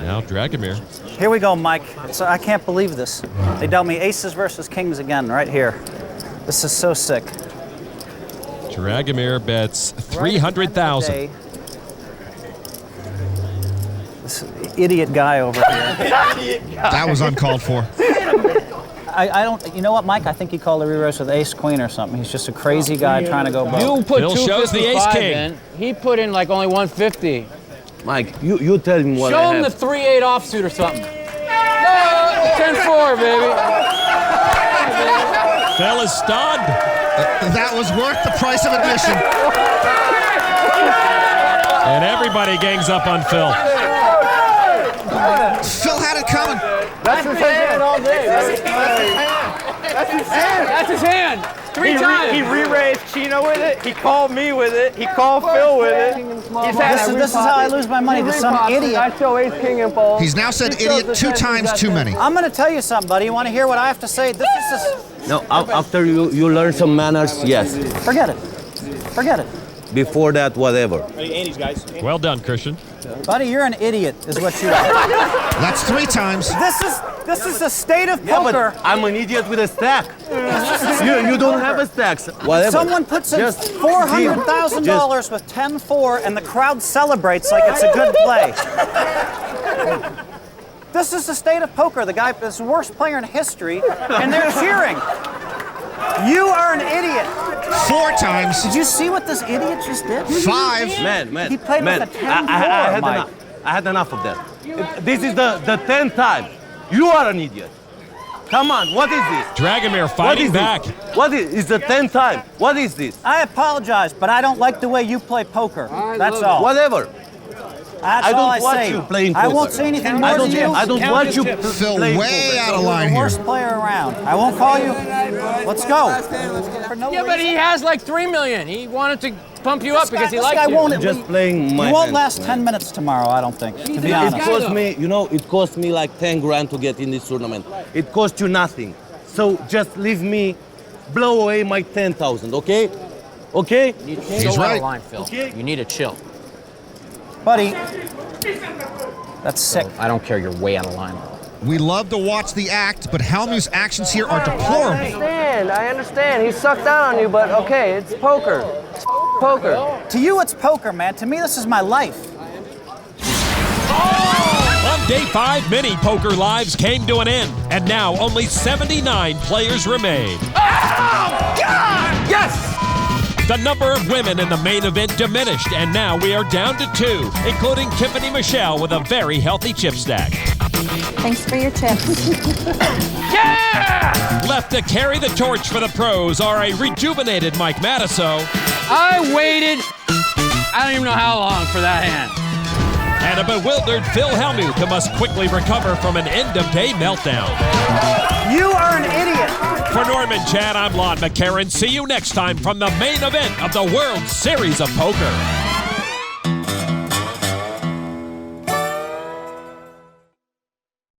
Now Dragomir. Here we go, Mike. I can't believe this. They dealt me aces versus kings again right here. This is so sick. Dragomir bets 300,000. This idiot guy over here. That was uncalled for. I don't. You know what, Mike? I think he called a re-raise with ace-queen or something. He's just a crazy guy trying to go broke. You put Phil shows the ace-king in. He put in like only 150. Mike, you tell him what Show I him have. the 3-8 offsuit or something. 10-4, baby. Phil is stunned. That was worth the price of admission. And everybody gangs up on Phil. Phil had it coming. That's his hand all day. That's his hand. That's his hand. Three times. He re-raised Chino with it. He called me with it. He called Phil with it. This is how I lose my money to some idiot. I show ace king and fold. He's now said idiot 2 times too many. I'm going to tell you something, buddy. You want to hear what I have to say? This is just... No, after you learn some manners, yes. Forget it. Forget it. Before that, whatever. Well done, Christian. Buddy, you're an idiot, is what you are. That's 3 times. This is the state of poker. But I'm an idiot with a stack. you don't have a stack. Whatever. Someone puts in $400,000 with 10-4 and the crowd celebrates like it's a good play. This is the state of poker. The guy is the worst player in history, and they're cheering. You are an idiot. 4 times. Did you see what this idiot just did? 5. Man. He played with a 10-4, I had enough of that. This is the 10th time. You are an idiot. Come on, what is this? Dragomir fighting back. What is the 10th time? What is this? I apologize, but I don't like the way you play poker. That's all. Whatever. That's I all don't want say. you playing poker. I won't say anything more than you. I don't want you Phil playing way poker. out of line You're the here. worst player around. I won't call you. Let's go. For no Yeah, but he has like 3 million. He wanted to pump you up because he likes you. Won't Just playing my You won't hand. last 10 minutes tomorrow, I don't think, to be It honest. cost me, it cost me like 10 grand to get in this tournament. It cost you nothing. So just leave me blow away my 10,000, okay? Okay? He's right. Out of line, Phil. Okay. You need to chill. Buddy, that's sick. I don't care. You're way out of line. We love to watch the act, but Hellmuth's actions here are deplorable. I understand. He sucked out on you, but okay, it's poker. It's poker. To you, it's poker, man. To me, this is my life. On day 5, many poker lives came to an end, and now only 79 players remain. Oh, God! Yes! The number of women in the main event diminished, and now we are down to 2, including Tiffany Michelle with a very healthy chip stack. Thanks for your chips. Yeah! Left to carry the torch for the pros are a rejuvenated Mike Matusow. I waited, I don't even know how long for that hand. And a bewildered Phil Hellmuth who must quickly recover from an end-of-day meltdown. You are an idiot. For Norman Chad, I'm Lon McCarran. See you next time from the main event of the World Series of Poker.